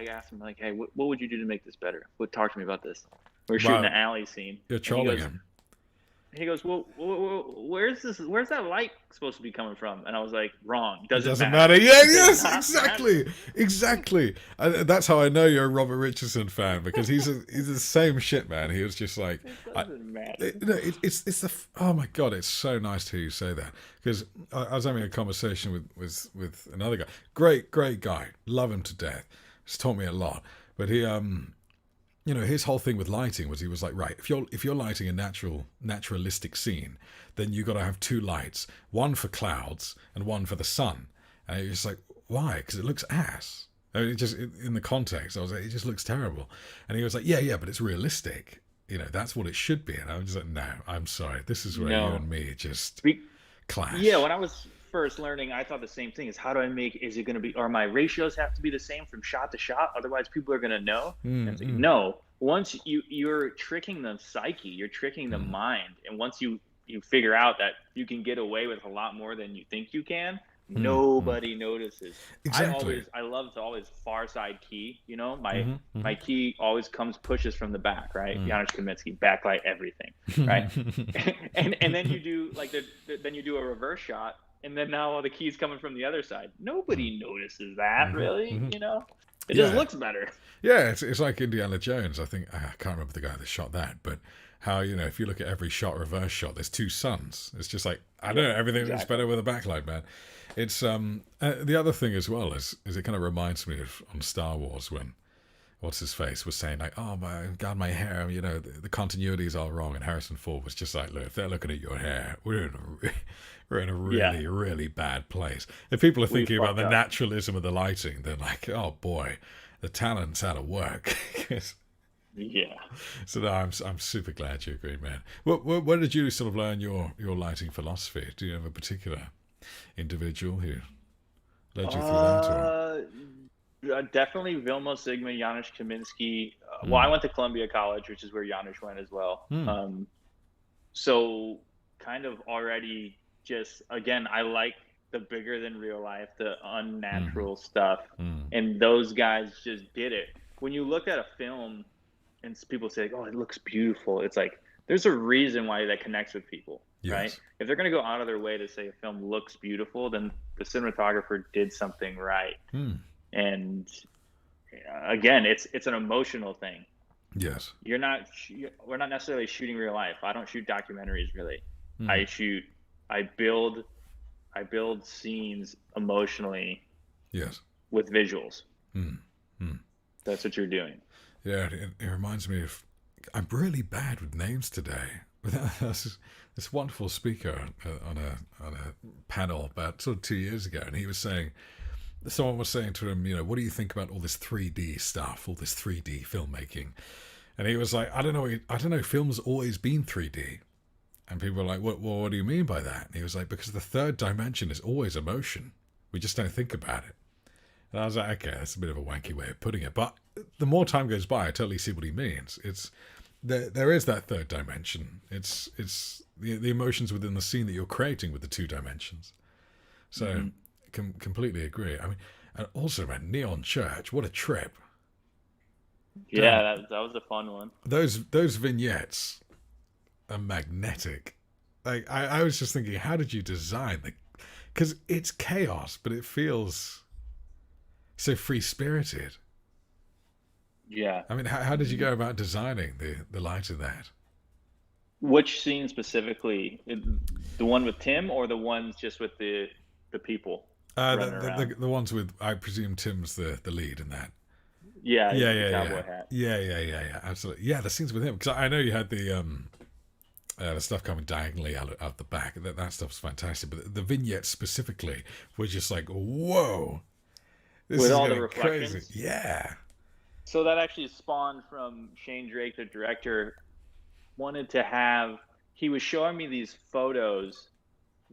asked him like, "Hey, what would you do to make this better? Talk to me about this." We're shooting Wow. an alley scene. You're And trolling him. he goes, well, where's this? Where's that light supposed to be coming from? And I was like, wrong. It Doesn't doesn't matter. matter. Yeah, It does yes, not exactly, matter. exactly. And that's how I know you're a Robert Richardson fan, because he's the same shit, man. He was just like, It doesn't matter. it's the oh my god, it's so nice to hear you say that, because I was having a conversation with another guy, great guy, love him to death. He's taught me a lot, but he his whole thing with lighting was, he was like, right, if you're lighting a naturalistic scene, then you got to have two lights, one for clouds and one for the sun. And it's just like, why? Because it looks ass. I mean, in the context, I was like, it just looks terrible. And he was like, yeah, but it's realistic. That's what it should be. And I was just like, no, I'm sorry. This is where you No. and me just We, clash. Yeah, when I was first learning, I thought the same thing: is how do I make? Is it going to be? Or my ratios have to be the same from shot to shot? Otherwise, people are going to know. And it's like, no. Once you're tricking the psyche, you're tricking the mind, and once you figure out that you can get away with a lot more than you think you can, nobody notices. Exactly. I love to always far side key. Mm-hmm. My key always pushes from the back, right? Janusz Kaminski, backlight everything, right? and then you do like then you do a reverse shot, and then now all the keys coming from the other side. Nobody notices that, really. It just looks better. Yeah, it's like Indiana Jones. I think I can't remember the guy that shot that, but how if you look at every reverse shot, there's two suns. It's just like, I don't know, everything looks better with a backlight, man. It's the other thing as well is it kind of reminds me of on Star Wars when what's his face was saying like, oh my god, my hair, the continuity is all wrong, and Harrison Ford was just like, look, if they're looking at your hair, we're in a really really bad place. If people are thinking about the naturalism of the lighting, they're like, oh boy, the talent's out of work. Yeah. So no, I'm super glad you agree, man. Where did you sort of learn your lighting philosophy? Do you have a particular individual who led you through that? Or? Definitely Vilmos Zsigmond, Janusz Kaminski. Well, I went to Columbia College, which is where Janusz went as well. So kind of already just, again, I like the bigger than real life, the unnatural stuff. And those guys just did it. When you look at a film and people say, oh, it looks beautiful, it's like, there's a reason why that connects with people, right? If they're going to go out of their way to say a film looks beautiful, then the cinematographer did something right. And again, it's an emotional thing. Yes. We're not necessarily shooting real life. I don't shoot documentaries really. I build scenes emotionally. Yes. With visuals. That's what you're doing. Yeah, it reminds me of I'm really bad with names today. This wonderful speaker on a panel about sort of 2 years ago, and he was saying, someone was saying to him, what do you think about all this 3D stuff, all this 3D filmmaking? And he was like, I don't know, film's always been 3D. And people were like, what do you mean by that? And he was like, because the third dimension is always emotion. We just don't think about it. And I was like, okay, that's a bit of a wanky way of putting it. But the more time goes by, I totally see what he means. It's there is that third dimension. It's the emotions within the scene that you're creating with the two dimensions. So, completely agree. I mean, and also, man, Neon Church, what a trip. Yeah, that was a fun one. Those vignettes are magnetic. Like I was just thinking, how did you design because it's chaos, but it feels so free spirited. Yeah. I mean, how did you go about designing the light of that? Which scene specifically? The one with Tim, or the ones just with the people running around? The ones with, I presume Tim's the lead in that. Yeah, yeah, cowboy hat. Yeah, absolutely. Yeah, the scenes with him, because I know you had the stuff coming diagonally out the back. That stuff's fantastic. But the vignettes specifically were just like, whoa, this with is all the reflections. Crazy. Yeah. So that actually spawned from Shane Drake, the director, wanted to have. He was showing me these photos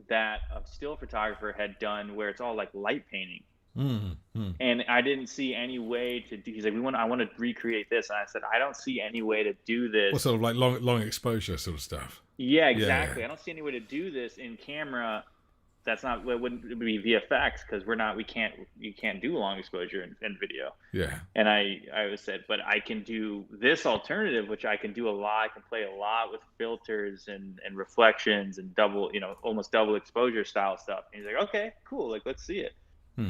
that a still photographer had done, where it's all like light painting. And I didn't see any way to do. He's like, I want to recreate this, and I said, I don't see any way to do this. Well, sort of like long exposure sort of stuff. Yeah, exactly. Yeah. I don't see any way to do this in camera. That's not. It wouldn't be VFX, because you can't do long exposure in video. Yeah. And I said, but I can do this alternative, which I can do a lot. I can play a lot with filters and reflections and almost double exposure style stuff. And he's like, okay, cool. Like, let's see it.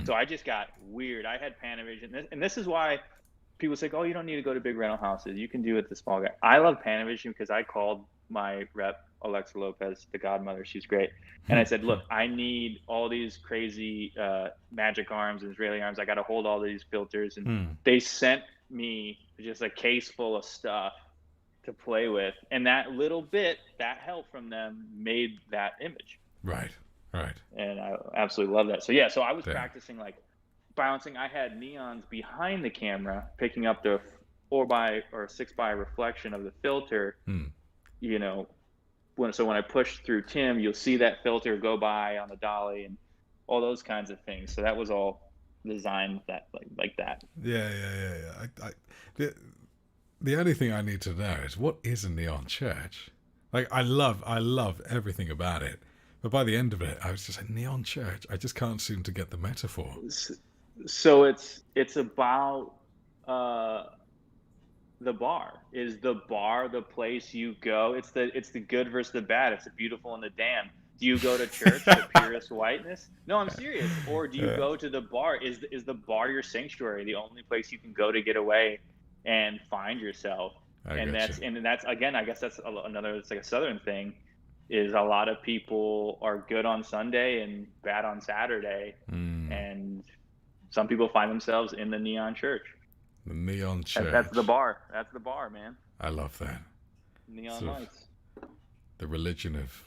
So I just got weird. I had Panavision, and this is why people say, oh, you don't need to go to big rental houses. You can do it the small guy. I love Panavision because I called my rep, Alexa Lopez, the godmother. She's great. And I said, look, I need all these crazy magic arms and Israeli arms. I got to hold all these filters. And they sent me just a case full of stuff to play with. And that little bit, that help from them made that image. Right. And I absolutely love that. So yeah, I was practicing like bouncing. I had neons behind the camera, picking up the 4x or 6x reflection of the filter. When I push through Tim, you'll see that filter go by on the dolly and all those kinds of things. So that was all designed like that. Yeah. The only thing I need to know is, what is a neon church? Like, I love everything about it. But by the end of it, I was just like, neon church. I just can't seem to get the metaphor. So it's about the bar. Is the bar the place you go? It's the good versus the bad. It's the beautiful and the damned. Do you go to church, the purest whiteness? No, I'm serious. Or do you go to the bar? Is the bar your sanctuary, the only place you can go to get away and find yourself? And that's again, I guess that's another. It's like a Southern thing. Is a lot of people are good on Sunday and bad on Saturday, and some people find themselves in the neon church. The neon church. That's the bar. That's the bar, man. I love that. Neon lights. The religion of,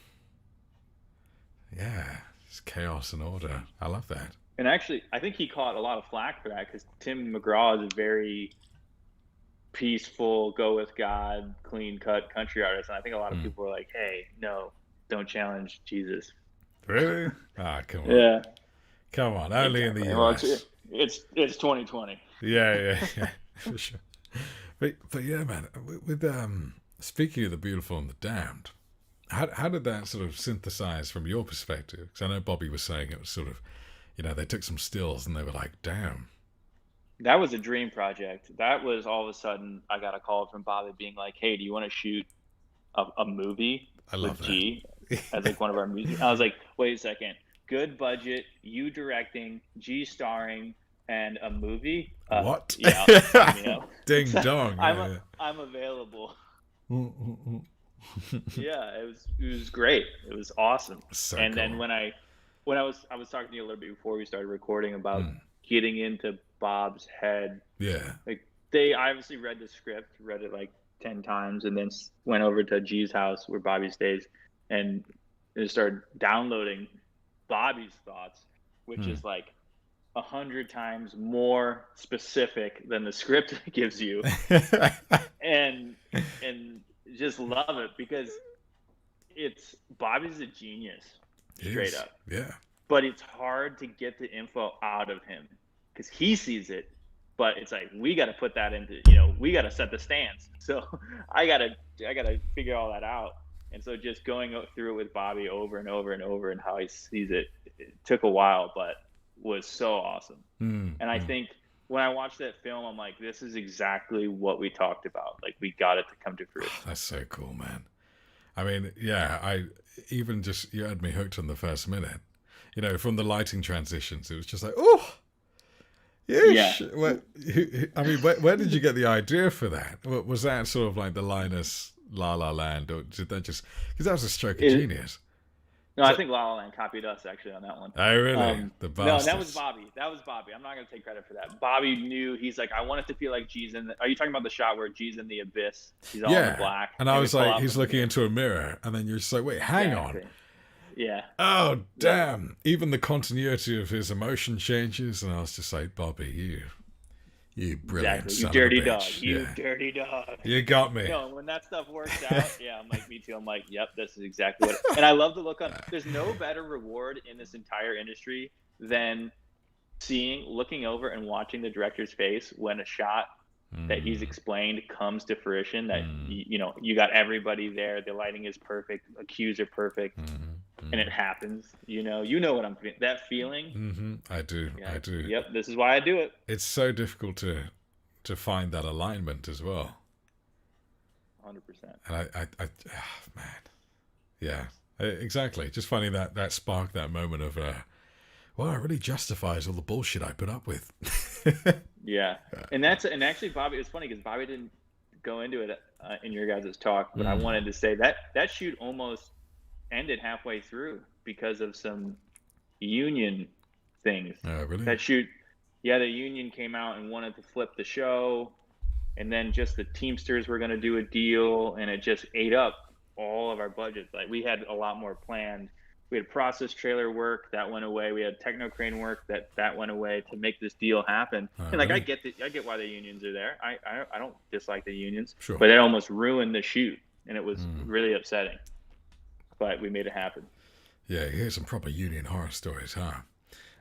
it's chaos and order. I love that. And actually, I think he caught a lot of flack for that, because Tim McGraw is a very peaceful, go with God, clean cut country artist, and I think a lot of people were like, hey, no, don't challenge Jesus. Really? Come on. Yeah, come on. Only in the US. Well, it's 2020. Yeah, for sure. But yeah, man, with speaking of the beautiful and the damned, how did that sort of synthesize from your perspective? Because I know Bobby was saying it was sort of, they took some stills and they were like, damn. That was a dream project. That was all of a sudden I got a call from Bobby being like, hey, do you want to shoot a movie with G as like one of our movies? I was like, wait a second. Good budget, you directing, G starring, and a movie? What? Yeah. Ding dong. I'm available. Yeah, it was great. It was awesome. So and cool. then when I was talking to you a little bit before we started recording about getting into Bob's head. Yeah. Like, they obviously read the script, read it like 10 times, and then went over to G's house where Bobby stays, and just started downloading Bobby's thoughts, which is like 100 times more specific than the script gives you, and just love it because Bobby's a genius, straight up. Yeah. But it's hard to get the info out of him because he sees it, but it's like we got to put that into, we got to set the stance. So I gotta figure all that out. And so just going through it with Bobby over and over and over and how he sees it, it took a while, but was so awesome. And I think when I watched that film, I'm like, this is exactly what we talked about. Like, we got it to come to fruition. That's so cool, man. I mean, yeah, you had me hooked on the first minute. From the lighting transitions, it was just like, oh, yeah. I mean, where did you get the idea for that? Was that sort of like the Linus La La Land, or did that just, because that was a stroke of genius? No, I think La La Land copied us actually on that one. Oh, really? The bastards. No, that was Bobby. I'm not going to take credit for that. Bobby knew, he's like, I want it to feel like G's in are you talking about the shot where G's in the abyss? He's all in black. And I was like, he's looking into a mirror, and then you're just like, wait, hang on. Yeah. Oh, damn. Even the continuity of his emotion changes, and I was just like, Bobby, you brilliant son You dirty of a dog. bitch. You dirty dog. You got me. When that stuff works out, I'm like, me too. I'm like, yep, this is exactly what. And I love the look on. There's no better reward in this entire industry than looking over and watching the director's face when a shot that he's explained comes to fruition. That you got everybody there. The lighting is perfect. The cues are perfect. And it happens, you know what I'm feeling. That feeling. I do. Yep. This is why I do it. It's so difficult to find that alignment as well. 100%. And I man, yeah, exactly. Just finding that spark, that moment of, well, it really justifies all the bullshit I put up with. Yeah. And actually, Bobby, it's funny because Bobby didn't go into it in your guys' talk, but I wanted to say that shoot almost ended halfway through because of some union things. Oh, really? That shoot, the union came out and wanted to flip the show, and then just the Teamsters were going to do a deal, and it just ate up all of our budgets. Like, we had a lot more planned. We had process trailer work that went away. We had techno crane work that went away to make this deal happen. And like, really? I get why the unions are there. I don't dislike the unions, sure. But it almost ruined the shoot, and it was really upsetting. But we made it happen. Yeah, you hear some proper union horror stories, huh?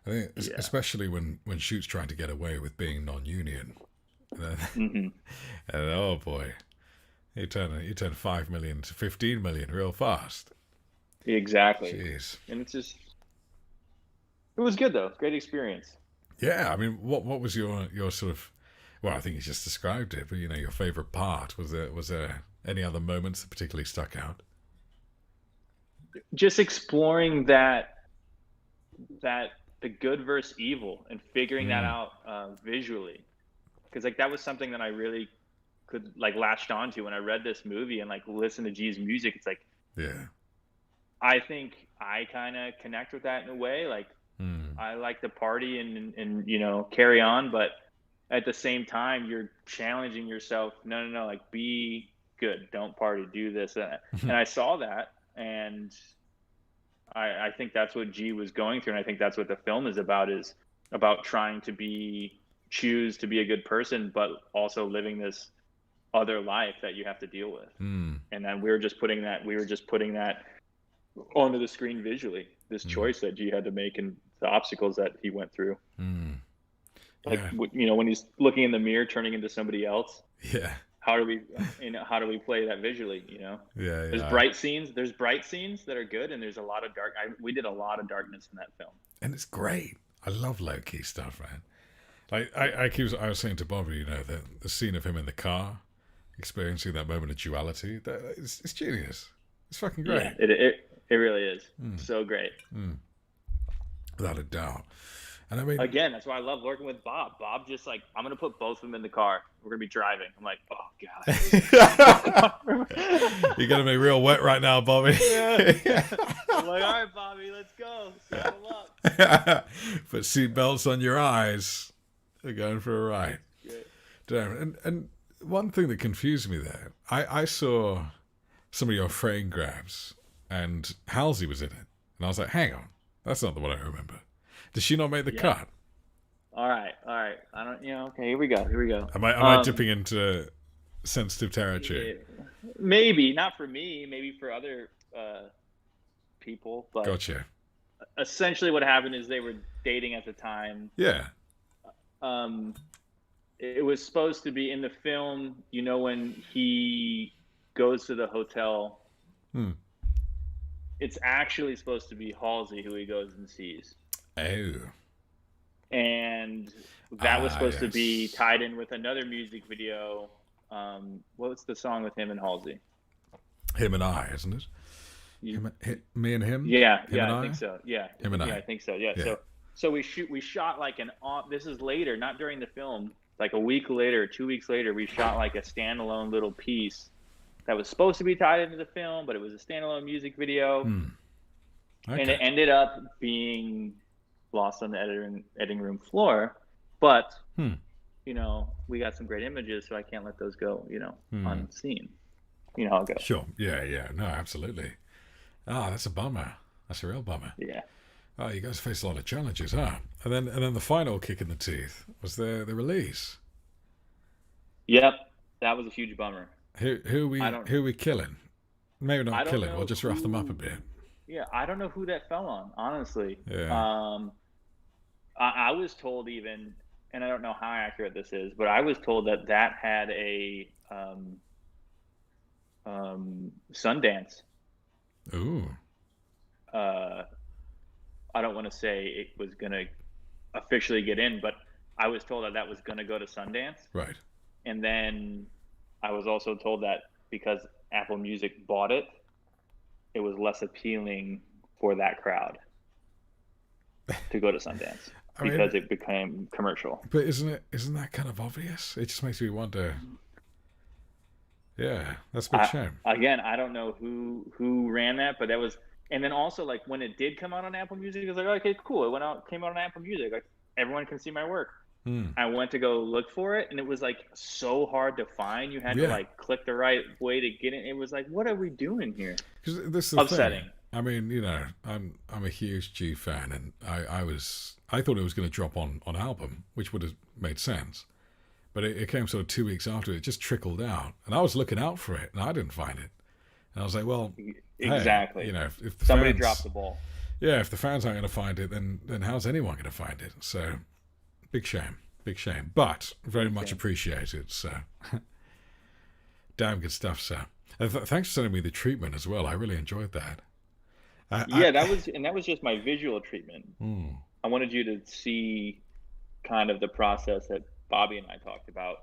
I think, especially when shoots trying to get away with being non-union. And oh boy, you turn 5 million to 15 million real fast. Exactly. Jeez. And it was good though. Great experience. Yeah, I mean, what was your sort of? Well, I think you just described it, but your favorite part, was there any other moments that particularly stuck out? Just exploring that the good versus evil and figuring that out visually, because like that was something that I really could like latched onto when I read this movie and like listened to G's music. It's like, I think I kind of connect with that in a way. Like, I like to party and carry on, but at the same time you're challenging yourself. No, like, be good, don't party, do this and that. And I saw that. And I think that's what G was going through, and I think that's what the film is about trying to choose to be a good person, but also living this other life that you have to deal with. And then we were just putting that onto the screen visually. This choice that G had to make and the obstacles that he went through. Like, when he's looking in the mirror, turning into somebody else. Yeah. How do we play that visually? There's bright scenes that are good, and there's a lot of dark. We did a lot of darkness in that film, and it's great. I love low key stuff, man. Like I was saying to Bobby, the scene of him in the car, experiencing that moment of duality. It's genius. It's fucking great. Yeah, it really is. So great. Without a doubt. And I mean, again, that's why I love working with Bob. Bob just like, I'm going to put both of them in the car. We're going to be driving. I'm like, oh, God. You're going to be real wet right now, Bobby. Yeah. I'm like, all right, Bobby, let's go. Saddle up. Put seatbelts on your eyes. We're going for a ride. Great. Damn. And one thing that confused me there, I saw some of your frame grabs, and Halsey was in it, and I was like, hang on, that's not the one I remember. Did she not make the Yeah. cut? All right. I don't. Okay. Here we go. Am I dipping into sensitive territory? Yeah, maybe not for me. Maybe for other people. But Gotcha. essentially, what happened is they were dating at the time. Yeah. Um, it was supposed to be in the film. When he goes to the hotel, Hmm. it's actually supposed to be Halsey who he goes and sees. Oh. And that was supposed to be Yes. tied in with another music video. What was the song with him and Halsey? Him and I, isn't it? Me and him. Yeah, Him and I think so. Yeah, Him and I. I think so. Yeah. Yeah. So we shot like this is later, not during the film. Like a week later, 2 weeks later, we shot like a standalone little piece that was supposed to be tied into the film, but it was a standalone music video, Okay. and it ended up being lost on the editing room floor. But we got some great images, so I can't let those go, unseen. You know how it goes. Sure. Yeah. No, absolutely. That's a bummer. That's a real bummer. Yeah. Oh, you guys faced a lot of challenges, huh? And then the final kick in the teeth was the release. Yep, that was a huge bummer. Who are we killing? Maybe not killing. We'll just rough them up a bit. Yeah, I don't know who that fell on, honestly. Yeah. I was told even, and I don't know how accurate this is, but I was told that had a Sundance. Ooh. I don't want to say it was going to officially get in, but I was told that was going to go to Sundance. Right. And then I was also told that because Apple Music bought it, it was less appealing for that crowd to go to Sundance because it became commercial. But isn't that kind of obvious? It just makes me wonder. Yeah, that's a big shame. Again, I don't know who ran that, but that was. And then also, like, when it did come out on Apple Music, it was like, okay, cool. It came out on Apple Music. Like, everyone can see my work. I went to go look for it, and it was, like, so hard to find. You had to, like, click the right way to get it. It was like, what are we doing here? Because this is the upsetting. Thing. I mean, I'm a huge G fan, and I thought it was going to drop on album, which would have made sense. But it came sort of 2 weeks after. It just trickled out. And I was looking out for it, and I didn't find it. And I was like, well... Exactly. Hey, if the somebody fans, dropped the ball. Yeah, if the fans aren't going to find it, then how's anyone going to find it? So, big shame, but very much appreciated. So, damn good stuff, sir. Thanks for sending me the treatment as well. I really enjoyed that. That was just my visual treatment. I wanted you to see kind of the process that Bobby and I talked about,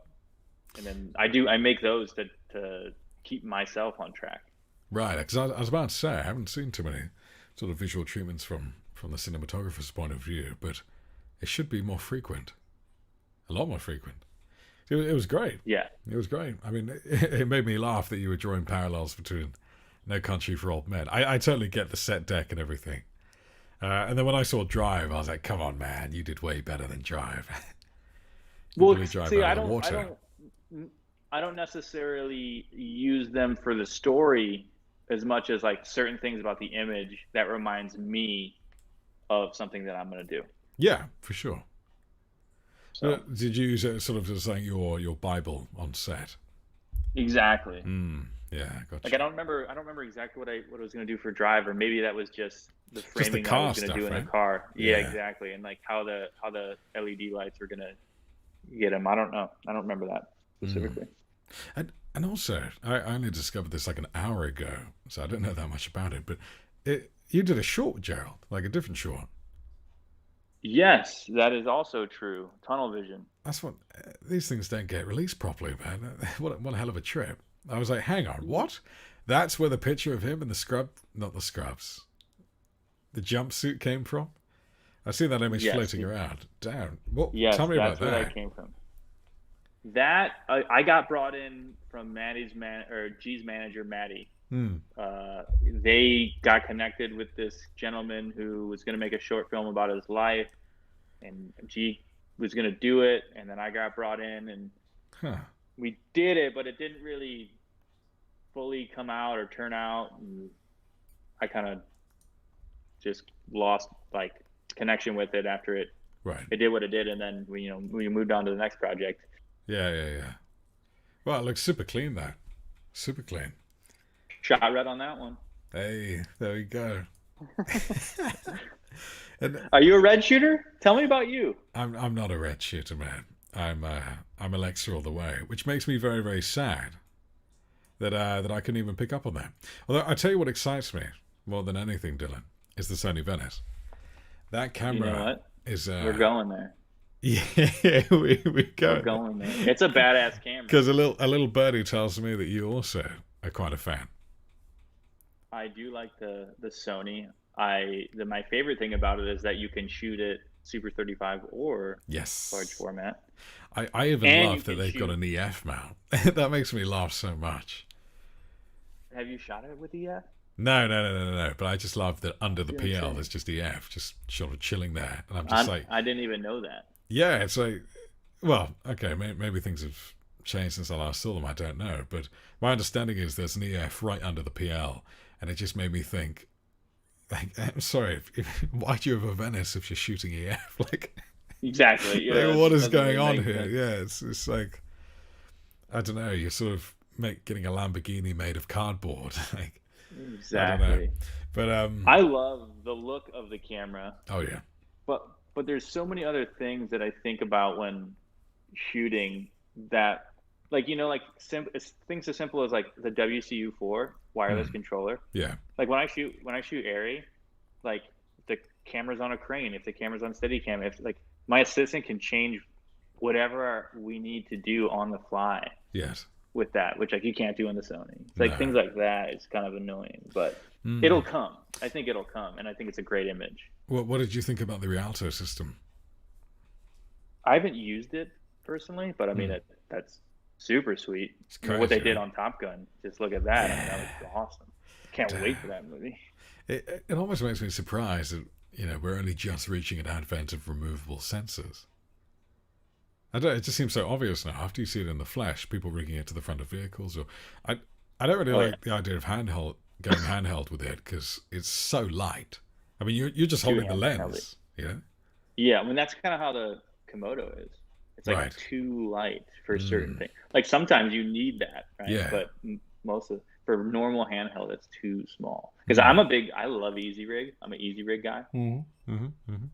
and then I make those to keep myself on track. Right, because I was about to say I haven't seen too many sort of visual treatments from the cinematographer's point of view, but it should be more frequent, a lot more frequent. It was great. Yeah, it was great. I mean, it made me laugh that you were drawing parallels between No Country for Old Men. I totally get the set deck and everything, and then when I saw Drive, I was like, "Come on, man, you did way better than Drive." Well, see, I don't necessarily use them for the story as much as like certain things about the image that reminds me of something that I'm going to do. Yeah, for sure. So, did you use it sort of as like your Bible on set? Exactly. Yeah, gotcha. Like I don't remember exactly what I was going to do for Drive, or maybe that was just the framing that I was going to do in the car. Yeah, exactly. And like how the LED lights were going to get them. I don't know. I don't remember that specifically. And also, I only discovered this like an hour ago, so I don't know that much about it. But you did a short, Gerald, like a different short. Yes, that is also true. Tunnel vision. That's what these things don't get released properly, man. What a hell of a trip. I was like, hang on, what? That's where the picture of him in the jumpsuit came from? I've seen that image floating around. Damn. Well, tell me about that. That's where that came from. That I got brought in from G's manager, Maddie. They got connected with this gentleman who was going to make a short film about his life, and G was going to do it, and then I got brought in, and we did it, but it didn't really fully come out or turn out, and I kind of just lost like connection with it after Right. it did what it did, and then we moved on to the next project. Yeah. Well, it looks super clean though. Super clean. Shot red on that one. Hey, there we go. And Are you a red shooter? Tell me about you. I'm not a red shooter, man. I'm Alexa all the way, which makes me very, very sad that I couldn't even pick up on that. Although I tell you what excites me more than anything, Dylan, is the Sony Venice. That camera, you know what? is we're going there. Yeah, we go. We're going there. It's a badass camera. Because a little birdie tells me that you also are quite a fan. I do like the Sony. My favorite thing about it is that you can shoot it Super 35 or yes, large format. I even love that they've got an EF mount. That makes me laugh so much. Have you shot it with EF? No. But I just love that under the PL there's just EF, just sort of chilling there, and I'm just I didn't even know that. Yeah, it's like, well, okay, maybe things have changed since I last saw them. I don't know, but my understanding is there's an EF right under the PL, and it just made me think, like, I'm sorry, why do you have a Venice if you're shooting EF? Like, exactly. Yeah, like, what is going on here? Sense. Yeah, it's like, I don't know. You're sort of getting a Lamborghini made of cardboard. Like, exactly. I don't know. But I love the look of the camera. Oh yeah. But there's so many other things that I think about when shooting that, like, things as simple as like the WCU4 wireless controller. Yeah. Like when I shoot airy, like the camera's on a crane, if the camera's on Steadicam, if like my assistant can change whatever we need to do on the fly. Yes. With that, which like you can't do in the Sony. It's like things like that is kind of annoying, but it'll come. I think it'll come, and I think it's a great image. What did you think about the Rialto system? I haven't used it personally, but I mean that's super sweet. Crazy, what they did on Top Gun, just look at that. Yeah. I mean, that was awesome. Can't wait for that movie. It almost makes me surprised that we're only just reaching an advent of removable sensors. It just seems so obvious now. After you see it in the flesh, people rigging it to the front of vehicles, or I don't really like the idea of going handheld with it because it's so light. I mean, you're just holding the lens, Yeah, I mean that's kind of how the Komodo is. It's like too light for certain things. Like sometimes you need that, right? Yeah. But for normal handheld, it's too small. Because I love Easy Rig. I'm an Easy Rig guy.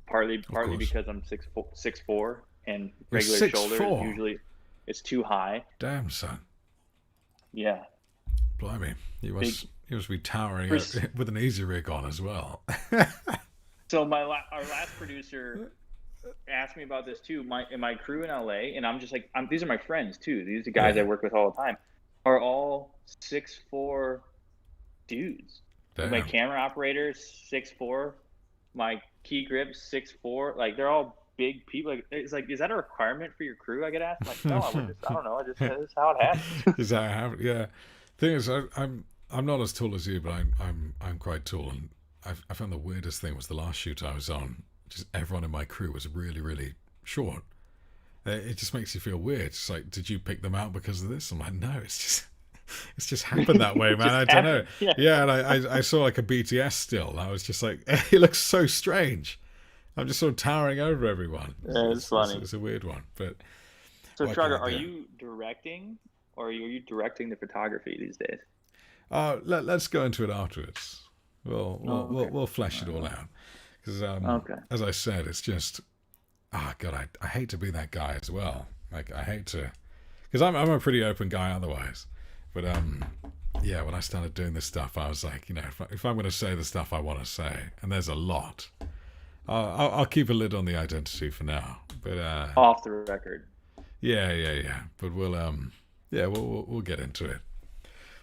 Partly because I'm 6'4". And regular shoulders usually it's too high. Damn, son. Yeah. Blimey, you must be towering with an Easy Rig on as well. So our last producer asked me about this too. My crew in LA, and I'm just like, these are my friends too. These are guys I work with all the time. Are all 6'4" dudes. My camera operator's 6'4". My key grip's 6'4". Like they're all big people. Like, it's like, is that a requirement for your crew? I get asked. I'm like, no, I don't know. This is how it happens. Is how it happens? Yeah. Thing is, I'm not as tall as you, but I'm quite tall, and I found the weirdest thing was the last shoot I was on. Just everyone in my crew was really, really short. It just makes you feel weird. It's like, did you pick them out because of this? I'm like, no, it's just happened that way, man. I don't know. Yeah, and I saw like a BTS still. And I was just like, it looks so strange. I'm just sort of towering over everyone. It's funny. It's a weird one, but. So, Trago, are you directing, or are you directing the photography these days? Let's go into it afterwards. We'll flesh it all out. Because as I said, it's just, God, I hate to be that guy as well. Like I hate to, because I'm a pretty open guy otherwise. But when I started doing this stuff, I was like, if I'm going to say the stuff I want to say, and there's a lot. I'll keep a lid on the identity for now, but off the record. Yeah. But we'll get into it.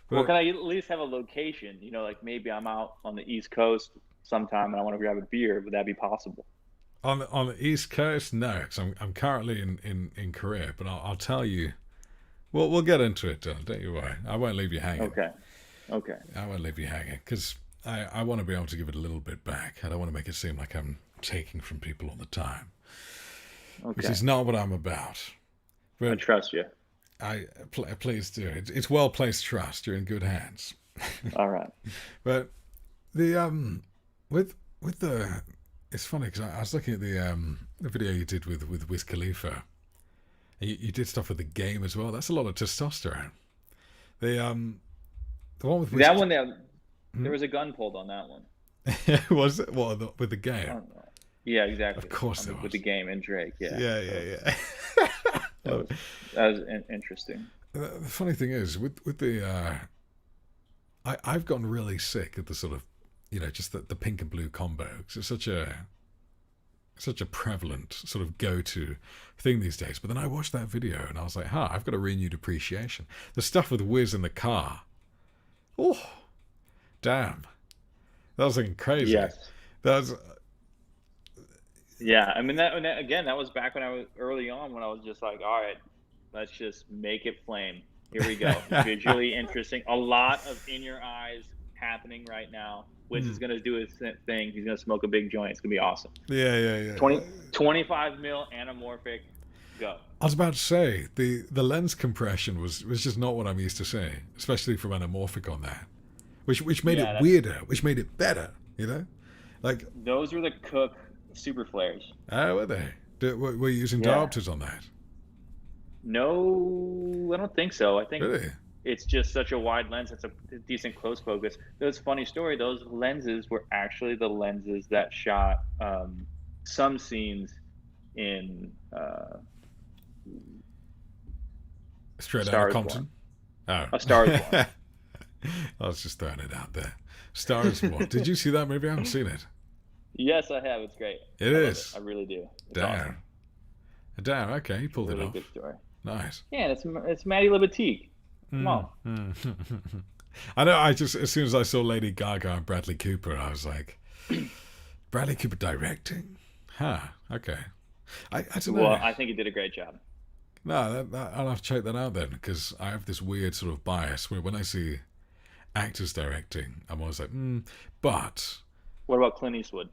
But, well, can I at least have a location? Like maybe I'm out on the East Coast sometime and I want to grab a beer. Would that be possible? On the East Coast, no, because I'm currently in Korea. But I'll tell you. We'll get into it, Dylan. Don't you worry. I won't leave you hanging. Okay. I won't leave you hanging because I want to be able to give it a little bit back. I don't want to make it seem like I'm taking from people all the time. Which is not what I'm about. But I trust you. Please do. It's well placed trust. You're in good hands. All right. But the with the it's funny because I was looking at the video you did with Whizz Khalifa. You did stuff with the game as well. That's a lot of testosterone. The one with that one there was a gun pulled on that one. Was it with the game? Yeah, exactly. Of course, with the game and Drake. Yeah. Yeah. That was interesting. The funny thing is with the I've gotten really sick of the sort of just the pink and blue combo. 'Cause it's such a prevalent sort of go-to thing these days. But then I watched that video and I was like, I've got a renewed appreciation. The stuff with Whizz in the car. Oh, damn. That was looking crazy. Yes. That was... Yeah, I mean, that was back when I was early on, when I was just like, all right, let's just make it flame. Here we go. Visually interesting. A lot of in your eyes happening right now. Whizz is going to do his thing. He's going to smoke a big joint. It's going to be awesome. Yeah. 25 mil anamorphic, go. I was about to say, the lens compression was just not what I'm used to seeing, especially from anamorphic on that, which made it weirder, which made it better, Like, those were the Cook super flares. Oh, were they? Were you using diopters on that? No, I don't think so. I think really? It's just such a wide lens. It's a decent close focus. There's a funny story. Those lenses were actually the lenses that shot some scenes in Straight Outta Compton. A Star is Born. I was just throwing it out there. Star is Born. Did you see that movie? I haven't seen it. Yes, I have. It's great. It is. I really do. It's Damn. awesome. Damn. Okay, you pulled it off. Good story. Nice. Yeah, and it's Maddie Libatique. Come on. I know. I just, as soon as I saw Lady Gaga and Bradley Cooper, I was like, Bradley Cooper directing? Okay. I don't know. Well, I think he did a great job. No, I'll have to check that out then, because I have this weird sort of bias where when I see actors directing, I'm always like, but... What about Clint Eastwood?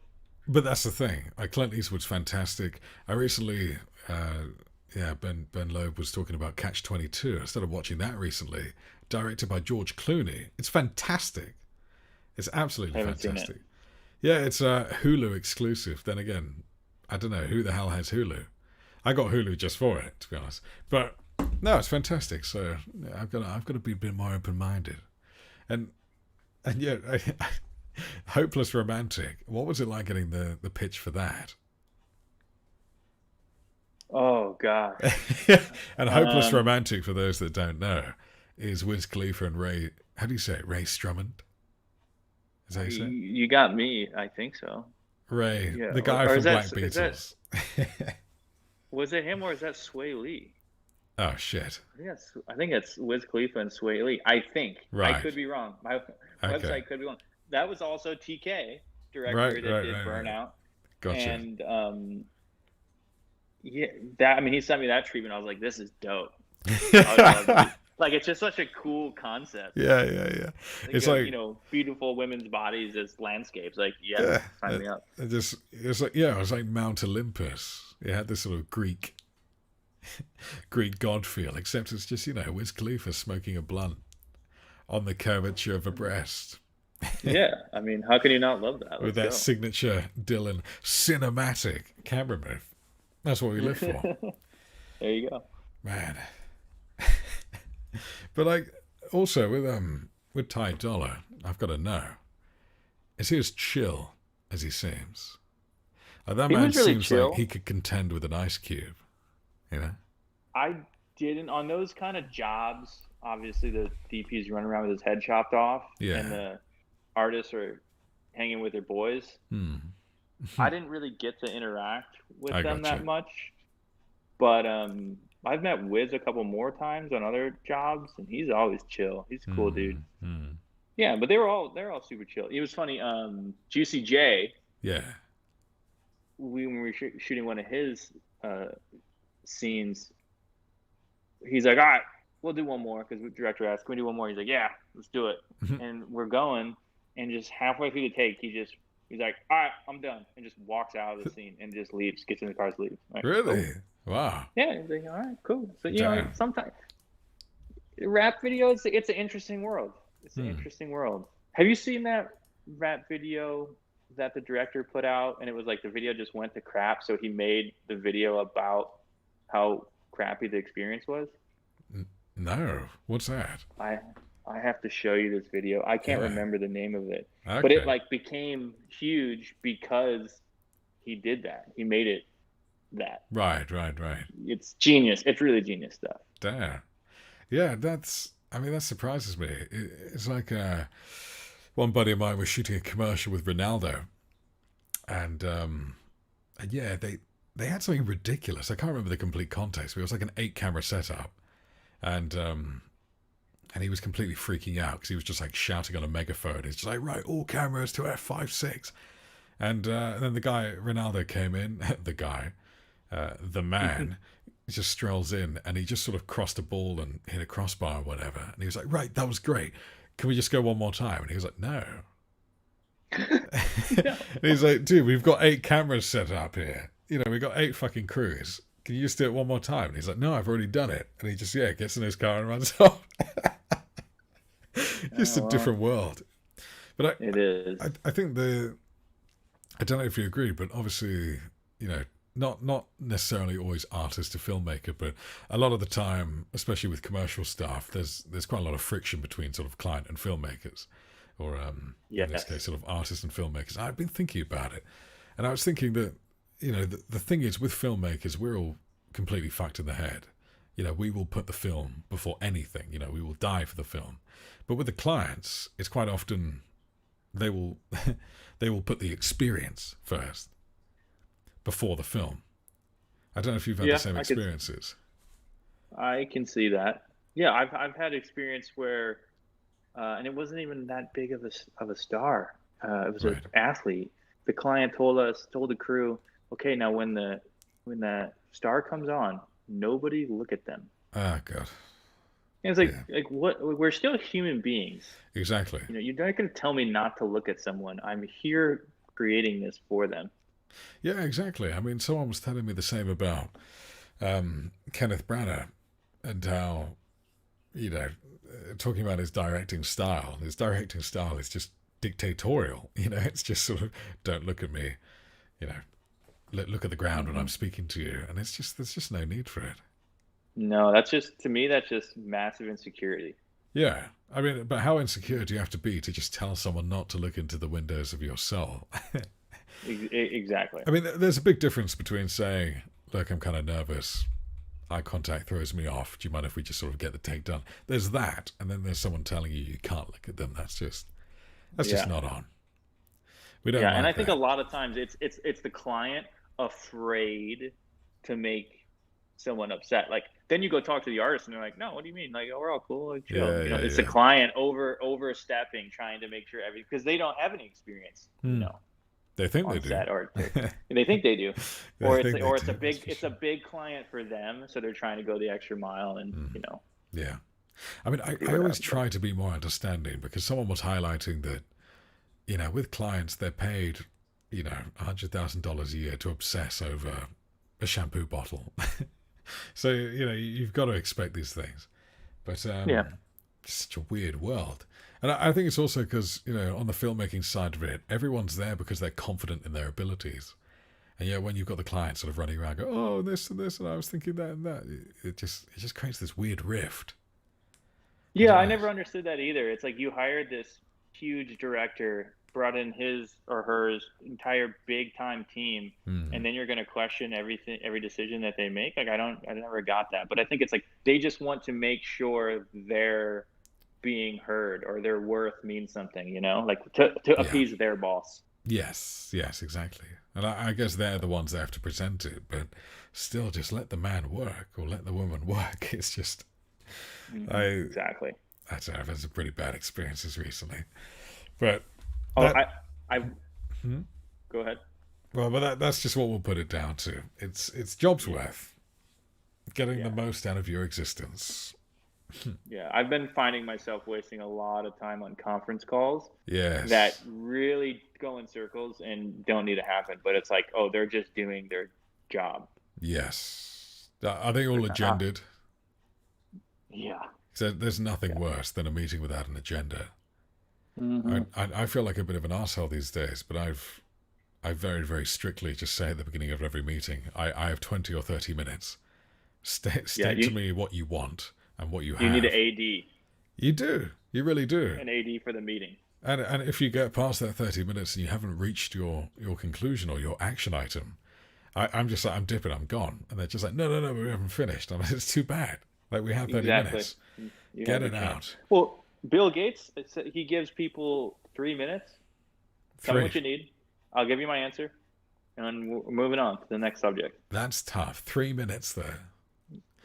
But that's the thing. Like, Clint Eastwood's fantastic. I recently, Ben Loeb was talking about Catch-22. I started watching that recently, directed by George Clooney. It's fantastic. It's absolutely fantastic. Yeah, it's a Hulu exclusive. Then again, I don't know who the hell has Hulu. I got Hulu just for it, to be honest. But no, it's fantastic. So yeah, I've got to be a bit more open-minded, and yeah, Hopeless Romantic. What was it like getting the pitch for that? Oh God. And Hopeless Romantic, for those that don't know, is Whizz Khalifa and Ray. How do you say it? Ray Strummond. Is that how you say it? You got me. I think so. Ray, the guy from Black Beatles. Was it him or is that Sway Lee? Oh shit! I think it's Whizz Khalifa and Sway Lee. I think. Right. I could be wrong. My website could be wrong. That was also TK, director that did Burnout. Gotcha. And he sent me that treatment. I was like, this is dope. Like, it's just such a cool concept. Yeah. It's like, beautiful women's bodies as landscapes. Like, sign me up. It was like Mount Olympus. It had this sort of Greek god feel, except it's just, Whizz Khalifa smoking a blunt on the curvature of a breast. Yeah, I mean, how can you not love that? With that signature Dillon cinematic camera move. That's what we live for. There you go. Man. But like, also with Ty Dolla, I've got to know, is he as chill as he seems? Like, that man really seems chill. Like he could contend with an Ice Cube, I didn't, on those kind of jobs, obviously the DP's running around with his head chopped off, and the artists are hanging with their boys. I didn't really get to interact with them that much, but I've met Whizz a couple more times on other jobs, and he's always chill. He's a cool dude. Yeah, but they're all super chill. It was funny. Juicy J. Yeah. When we were shooting one of his scenes, he's like, "All right, we'll do one more," because the director asked, "Can we do one more?" He's like, "Yeah, let's do it." And we're going, and just halfway through the take, he's like, "All right, I'm done," and just walks out of the scene and just leaves, gets in the car, leaves. Like, really? cool. Wow. Yeah, he's like, "All right, cool." So sometimes Rap videos, it's an interesting world. It's an Hmm. interesting world. Have you seen that rap video that the director put out? And it was like the video just went to crap, so he made the video about how crappy the experience was. No, what's that? I I have to show you this video. I can't Yeah. remember the name of it, but it Okay. like became huge because he did that. He made it that. Right. Right. Right. It's genius. It's really genius stuff. Damn. Yeah. That's. I mean, that surprises me. It's like one buddy of mine was shooting a commercial with Ronaldo, and yeah, they had something ridiculous. I can't remember the complete context, but it was like an 8 camera setup, and and he was completely freaking out because he was just like shouting on a megaphone. He's just like, right, all cameras to F56. And then the guy, Ronaldo, came in. The man, just strolls in and he just sort of crossed a ball and hit a crossbar or whatever. And he was like, right, that was great. Can we just go one more time? And he was like, no. No. And he's like, dude, we've got 8 cameras set up here. You know, we've got 8 fucking crews. Can you just do it one more time? And he's like, no, I've already done it. And he just, yeah, gets in his car and runs off. Just a Oh, well, different world. But it is. I think I don't know if you agree, but obviously, you know, not necessarily always artist to filmmaker, but a lot of the time, especially with commercial stuff, there's quite a lot of friction between sort of client and filmmakers, or in this case, Yes. sort of artists and filmmakers. I've been thinking about it, and I was thinking that, you know, the thing is with filmmakers, we're all completely fucked in the head. You know, we will put the film before anything. You know, we will die for the film. But with the clients, it's quite often they will they will put the experience first before the film. I don't know if you've had the Yeah, same experiences. I can see that. Yeah, I've had experience where, and it wasn't even that big of a star. It was an Right. athlete. The client told the crew, okay, now when the star comes on, nobody look at them. Ah, God. And it's Yeah. like what? We're still human beings. Exactly. You know, you're not going to tell me not to look at someone. I'm here creating this for them. Yeah, exactly. I mean, someone was telling me the same about Kenneth Branagh and how, you know, talking about his directing style. His directing style is just dictatorial. You know, it's just sort of, don't look at me. You know, look at the ground when I'm Hmm. speaking to you, and it's just there's just no need for it. No, that's just to me. That's just massive insecurity. Yeah, I mean, but how insecure do you have to be to just tell someone not to look into the windows of your soul? Exactly. I mean, there's a big difference between saying, "Look, I'm kind of nervous. Eye contact throws me off. Do you mind if we just sort of get the take done?" There's that, and then there's someone telling you you can't look at them. That's just Yeah. not on. We don't Yeah, and I like think a that. lot of times it's the client afraid to make someone upset. Like then you go talk to the artist and they're like, "No, what do you mean? Like, oh, we're all cool, like chill." Yeah, You know, yeah, it's the yeah. client overstepping, trying to make sure because they don't have any experience, Hmm. They think they on do. set, or they think they do, They think they it's a do. That's big for sure. client for them, so they're trying to go the extra mile and Hmm. Yeah. I mean, I figure it always out. But try to be more understanding because someone was highlighting that, you know, with clients, they're paid, you know, $100,000 a year to obsess over a shampoo bottle. So, you know, you've got to expect these things. But yeah, it's such a weird world. And I think it's also because, you know, on the filmmaking side of it, everyone's there because they're confident in their abilities. And yet when you've got the client sort of running around, go, oh, this, and I was thinking that and that, it just creates this weird rift. I yeah, don't I know. never understood that either. It's like you hired this huge director, brought in his or hers entire big time team, Hmm. and then you're going to question everything, every decision that they make. Like I never got that. But I think it's like they just want to make sure they're being heard or their worth means something, like to Yeah. appease their boss. Yes, exactly. And I guess they're the ones that have to present it, but still, just let the man work or let the woman work. It's just, I, Exactly. I don't know, I've had some pretty bad experiences recently. But Oh, that, I hmm? go ahead. Well, but that's just what we'll put it down to. It's job's Yeah. worth getting the Yeah. most out of your existence. Yeah. I've been finding myself wasting a lot of time on conference calls that Yes, really go in circles and don't need to happen. But it's like, oh, they're just doing their job. yes. Are they It's all like, agendaed? yeah. So there's nothing worse than a meeting without an agenda. Mm-hmm. I feel like a bit of an asshole these days, but I very, very strictly just say at the beginning of every meeting, I have 20 or 30 minutes. Yeah, State to me what you want and what you you need an have. AD, You do. You really do. an AD for the meeting. And if you get past that 30 minutes and you haven't reached your conclusion or your action item, I'm just like, I'm dipping, I'm gone. And they're just like, no, we haven't finished. I'm like, it's too bad. Like, we have 30 Exactly. minutes. You Get have a it chance. out. Well, Bill Gates, he gives people 3 minutes. Tell me 3. what you need. I'll give you my answer, and we're moving on to the next subject. That's tough. 3 minutes, though.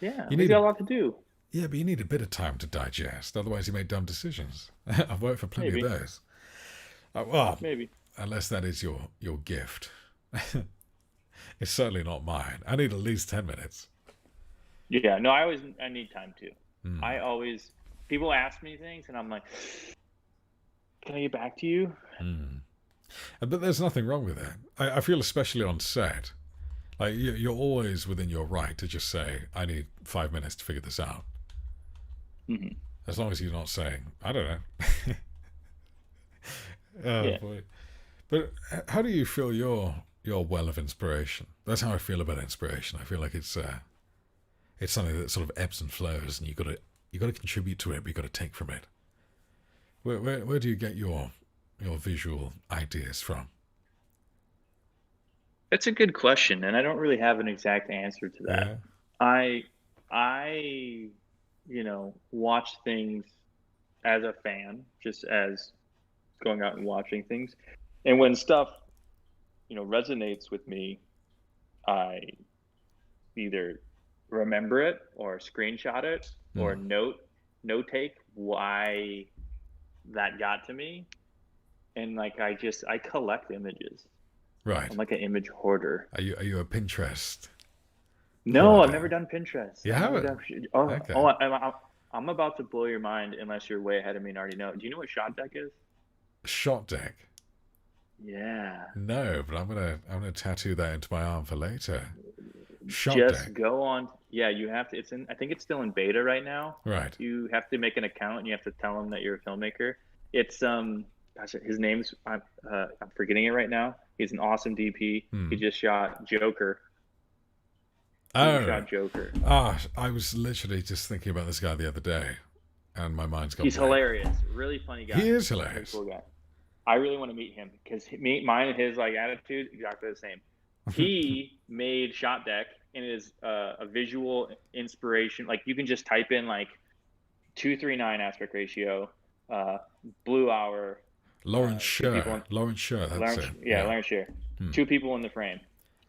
Yeah, You we need got a lot to do. Yeah, but you need a bit of time to digest. Otherwise, you make dumb decisions. I've worked for plenty Maybe. of those. Well, Maybe. unless that is your gift. It's certainly not mine. I need at least 10 minutes. Yeah, no, I need time too. I always, people ask me things, and I'm like, can I get back to you? But there's nothing wrong with that. I feel especially on set. Like, you're always within your right to just say, I need 5 minutes to figure this out. Mm-hmm. As long as you're not saying, I don't know. Oh, Yeah. boy. But how do you feel your well of inspiration? That's how I feel about inspiration. I feel like it's something that sort of ebbs and flows, and you got to contribute to it, but you got to take from it. Where do you get your visual ideas from? That's a good question, and I don't really have an exact answer to that. Yeah. I watch things as a fan, just as going out and watching things. And when stuff, resonates with me, I either remember it or screenshot it or note take why that got to me. And like I collect images. Right. I'm like an image hoarder. Are you a Pinterest? No, hoarder? I've never done Pinterest. You I've never haven't? done, Okay. I'm about to blow your mind unless you're way ahead of me and already know. Do you know what Shot Deck is? Shot deck? Yeah. No, but I'm gonna tattoo that into my arm for later. Shot Just deck. go on. Yeah, you have to. I think it's still in beta right now. Right. You have to make an account and you have to tell them that you're a filmmaker. It's gosh, his name's I'm forgetting it right now. He's an awesome DP. He just shot Joker. Shot Joker. I was literally just thinking about this guy the other day, and my mind's gone He's blank. hilarious. Really funny guy. He is hilarious. Really cool guy. I really want to meet him because mine and his attitude exactly the same. He made Shot Deck and it is a visual inspiration. Like you can just type in like 2:3:9 aspect ratio, blue hour. Lawrence Sher. Lawrence Sher. That's it. Yeah, Lawrence Sher. 2 people in the frame,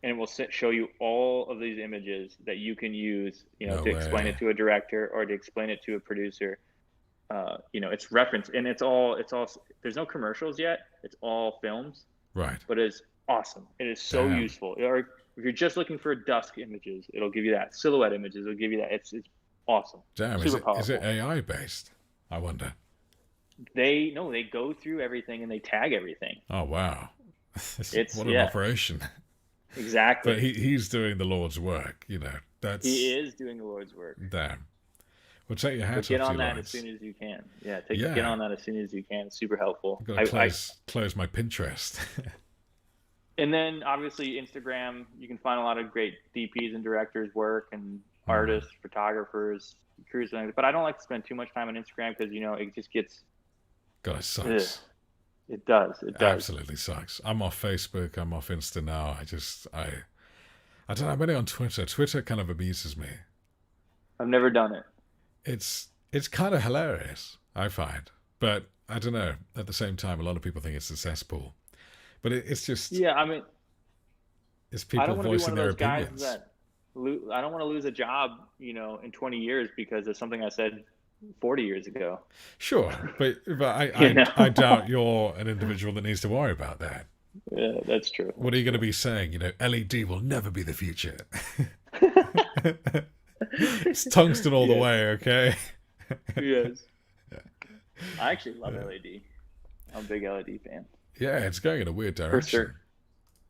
and it will show you all of these images that you can use, to explain it to a director or to explain it to a producer. It's reference, and it's all. There's no commercials yet. It's all films. Right. But it's awesome. It is so useful. Or if you're just looking for dusk images, it'll give you that. Silhouette images, it'll give you that. It's awesome. Damn. Super powerful. Is it AI based? I wonder. They go through everything and they tag everything. Oh wow. What an operation. Exactly. But he's doing the Lord's work. He is doing the Lord's work. Damn. Well, take your hat off. Get on that as soon as you can. Yeah, get on that as soon as you can. It's super helpful. I've got to close my Pinterest. And then obviously Instagram, you can find a lot of great DPs and directors' work and artists, photographers, crews, and things. But I don't like to spend too much time on Instagram because it just gets. God, it sucks. It does. It does. Absolutely sucks. I'm off Facebook. I'm off Insta now. I don't know. I'm only on Twitter. Twitter kind of amuses me. I've never done it. It's kind of hilarious, I find. But I don't know. At the same time, a lot of people think it's a cesspool. But it's just... Yeah, I mean... It's people voicing their opinions. I don't want to lose a job, in 20 years because of something I said 40 years ago. Sure, but I doubt you're an individual that needs to worry about that. Yeah, that's true. What are you going to be saying? LED will never be the future. It's tungsten all the way, okay? Yes. I actually love LED. I'm a big LED fan. Yeah, it's going in a weird direction.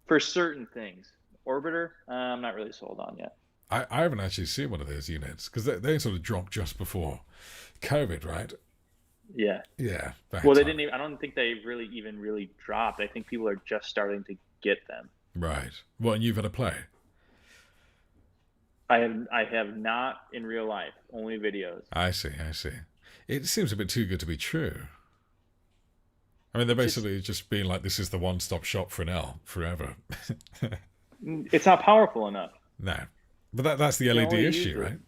For certain things. Orbiter, I'm not really sold on yet. I haven't actually seen one of those units because they sort of drop just before COVID, right? Yeah. Yeah. Well, they didn't even, I don't think they really dropped. I think people are just starting to get them. Right. Well, and you've had a play. I have not in real life, only videos. I see. I see. It seems a bit too good to be true. I mean, they're basically just being like, this is the one-stop shop for now, forever. It's not powerful enough. No. But that's the LED issue, right?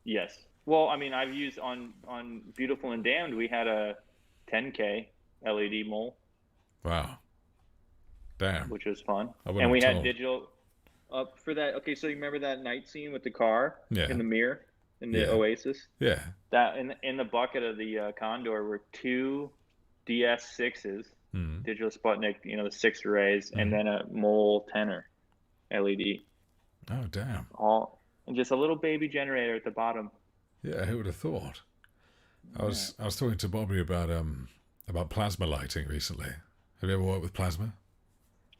Yes. Well, I mean, I've used on Beautiful and Damned, we had a 10K LED mole. Wow. Damn. Which was fun. And we had digital up for that. Okay, so you remember that night scene with the car in the mirror in the Oasis? Yeah. That in the bucket of the Condor were two DS6s, digital Sputnik, the 6 arrays, and then a mole tenor LED. Oh, damn. And just a little baby generator at the bottom. Yeah, who would have thought? I was talking to Bobby about plasma lighting recently. Have you ever worked with plasma?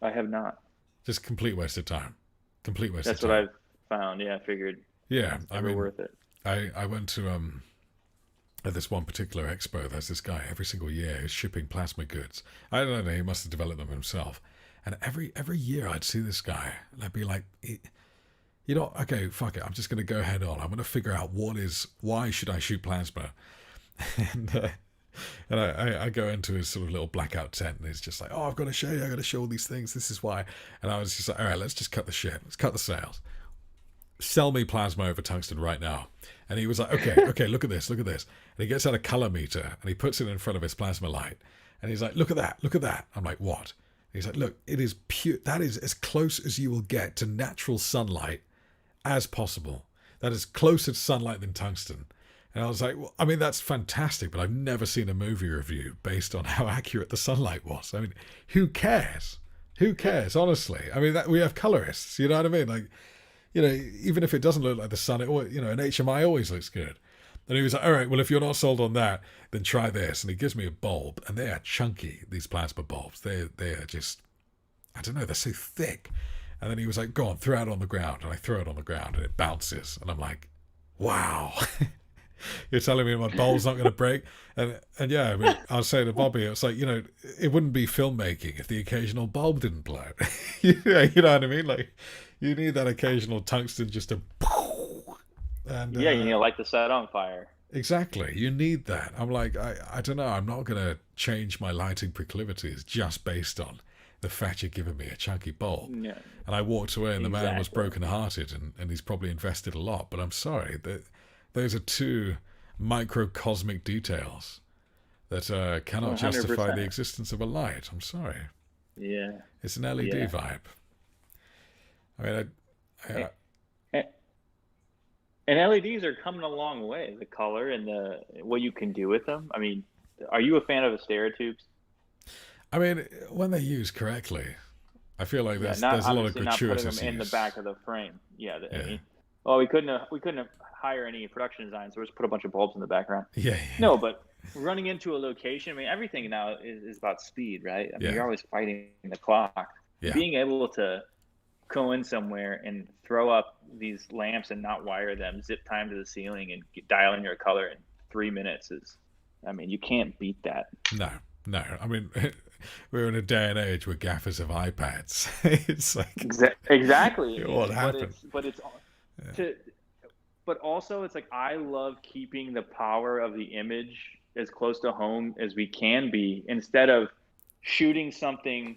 I have not. Just complete waste of time. Complete waste of time. time. That's what I've found. Yeah, I figured. Yeah, I mean, worth it. I went to at this one particular expo. There's this guy every single year who's shipping plasma goods. I don't know. He must have developed them himself. And every year I'd see this guy, and I'd be like, okay, fuck it. I'm just going to go head on. I'm going to figure out why should I shoot plasma? And I go into his sort of little blackout tent, and he's just like, oh, I've got to show you. I've got to show all these things. This is why. And I was just like, all right, let's just cut the shit. Let's cut the sales. Sell me plasma over tungsten right now. And he was like, okay, look at this. And he gets out a color meter, and he puts it in front of his plasma light. And he's like, look at that. I'm like, what? And he's like, look, it is pure. That is as close as you will get to natural sunlight as possible. That is closer to sunlight than tungsten. And I was like, well, I mean, that's fantastic, but I've never seen a movie review based on how accurate the sunlight was. I mean, who cares? Who cares, honestly? I mean, we have colorists, you know what I mean? Like, even if it doesn't look like the sun, an HMI always looks good. And he was like, all right, well, if you're not sold on that, then try this. And he gives me a bulb, and they are chunky, these plasma bulbs. They are just, I don't know, they're so thick. And then he was like, go on, throw it on the ground. And I throw it on the ground, and it bounces. And I'm like, wow. You're telling me my bulb's not going to break? And yeah, I mean, I was saying to Bobby, it's like, it wouldn't be filmmaking if the occasional bulb didn't blow. You know what I mean? Like, you need that occasional tungsten just to... And, you need to light the set on fire. Exactly. You need that. I'm like, I don't know. I'm not going to change my lighting proclivities just based on the fact you're giving me a chunky bulb. Yeah. And I walked away, and the man was brokenhearted, and he's probably invested a lot. But I'm sorry that... Those are two microcosmic details that cannot 100%. Justify the existence of a light. I'm sorry. Yeah. It's an LED vibe. I mean, and LEDs are coming a long way. The color and what you can do with them. I mean, are you a fan of the stereotubes? I mean, when they're used correctly, I feel like there's a lot of gratuitous not putting them in the back of the frame. Yeah. I mean, we couldn't hire any production design, so we just put a bunch of bulbs in the background. Yeah. No, but running into a location, I mean, everything now is about speed, right? I mean, you're always fighting the clock. Yeah. Being able to go in somewhere and throw up these lamps and not wire them, zip time to the ceiling, and dial in your color in 3 minutes you can't beat that. No. I mean, we're in a day and age where gaffers have iPads. It's like exactly what happened. But also, it's like, I love keeping the power of the image as close to home as we can be, instead of shooting something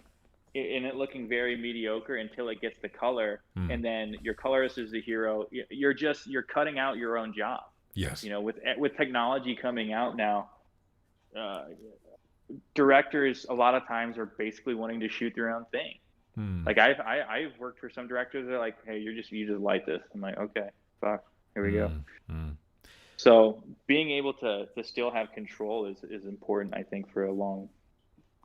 and it looking very mediocre until it gets the color, and then your colorist is the hero. You're cutting out your own job. Yes. With technology coming out now, directors a lot of times are basically wanting to shoot their own thing. Like I've worked for some directors that are like, hey, you just light this. I'm like, okay, fuck. Here we go. So being able to still have control is important, I think, for a long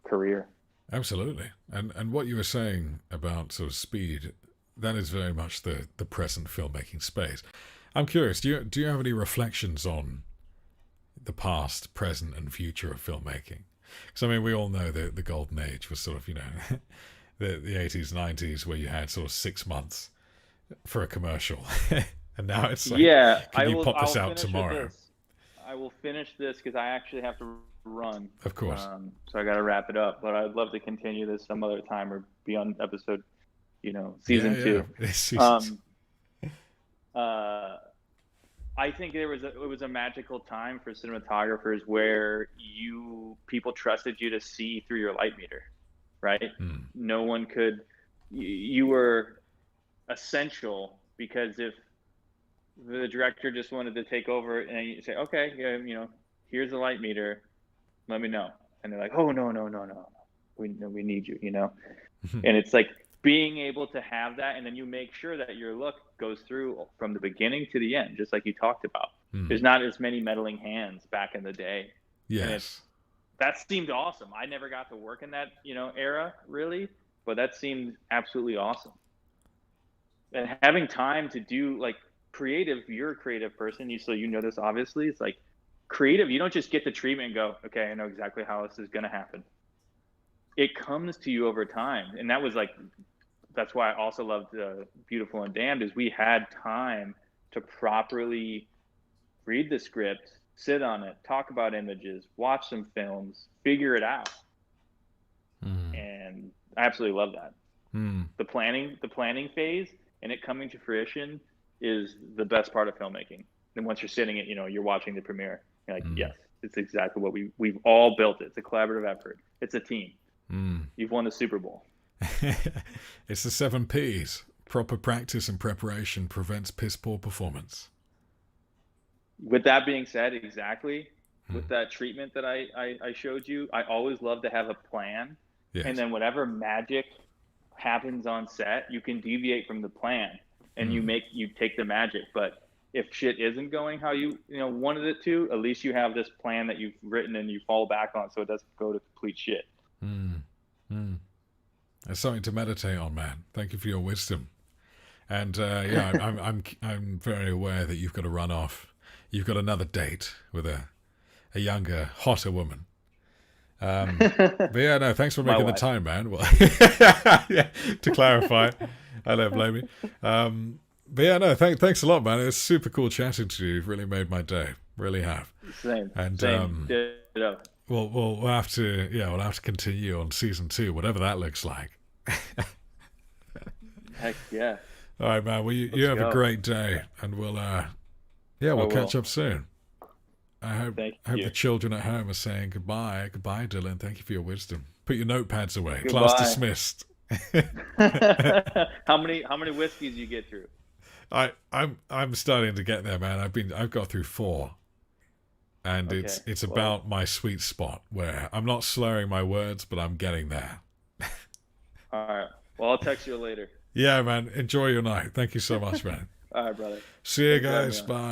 career. Absolutely. And what you were saying about sort of speed, that is very much the present filmmaking space. I'm curious, do you have any reflections on the past, present, and future of filmmaking? Because, I mean, we all know that the golden age was sort of, the 80s, 90s, where you had sort of 6 months for a commercial. And now it's like, can you pop this out tomorrow? I will finish this because I actually have to run. Of course. So I got to wrap it up. But I'd love to continue this some other time or be on episode, season 2. Seasons. I think it was a magical time for cinematographers where people trusted you to see through your light meter, right? No one could. You were essential, because if the director just wanted to take over and you say, okay, here's the light meter, let me know, and they're like, oh no, we need you, and it's like being able to have that, and then you make sure that your look goes through from the beginning to the end, just like you talked about. There's not as many meddling hands back in the day. Yes. That seemed awesome. I never got to work in that era really, but that seemed absolutely awesome. And having time to do like creative, you're a creative person, so this obviously. It's like creative, you don't just get the treatment and go, okay, I know exactly how this is going to happen. It comes to you over time. And that's why I also loved Beautiful and Damned, is we had time to properly read the script, sit on it, talk about images, watch some films, figure it out. And I absolutely love that. The planning phase and it coming to fruition is the best part of filmmaking. And once you're sitting it, you're watching the premiere, you're like, yes, it's exactly what we've all built it. It's a collaborative effort. It's a team. You've won the Super Bowl. It's the 7 Ps. Proper practice and preparation prevents piss poor performance. With that being said, exactly. With that treatment that I showed you, I always love to have a plan. Yes. And then whatever magic happens on set, you can deviate from the plan and you take the magic. But if shit isn't going how you wanted it to, at least you have this plan that you've written and you fall back on, so it doesn't go to complete shit. That's something to meditate on, man. Thank you for your wisdom. And I'm very aware that you've got to run off. You've got another date with a younger, hotter woman. But yeah, no, thanks for making the time, man. Well, to clarify, I don't blame you. But yeah, no, thanks a lot, man. It's super cool chatting to you. You've really made my day. Really have. Same. And same. we'll have to continue on season 2, whatever that looks like. Heck yeah. All right, man. Well, you have a great day, and we'll catch up soon. I hope the children at home are saying goodbye, Dillon. Thank you for your wisdom. Put your notepads away. Goodbye. Class dismissed. How many whiskeys you get through? I'm starting to get there, man. I've got through 4, and it's about my sweet spot where I'm not slurring my words, but I'm getting there. All right. Well, I'll text you later. Yeah, man. Enjoy your night. Thank you so much, man. All right, brother. See you guys. Bye.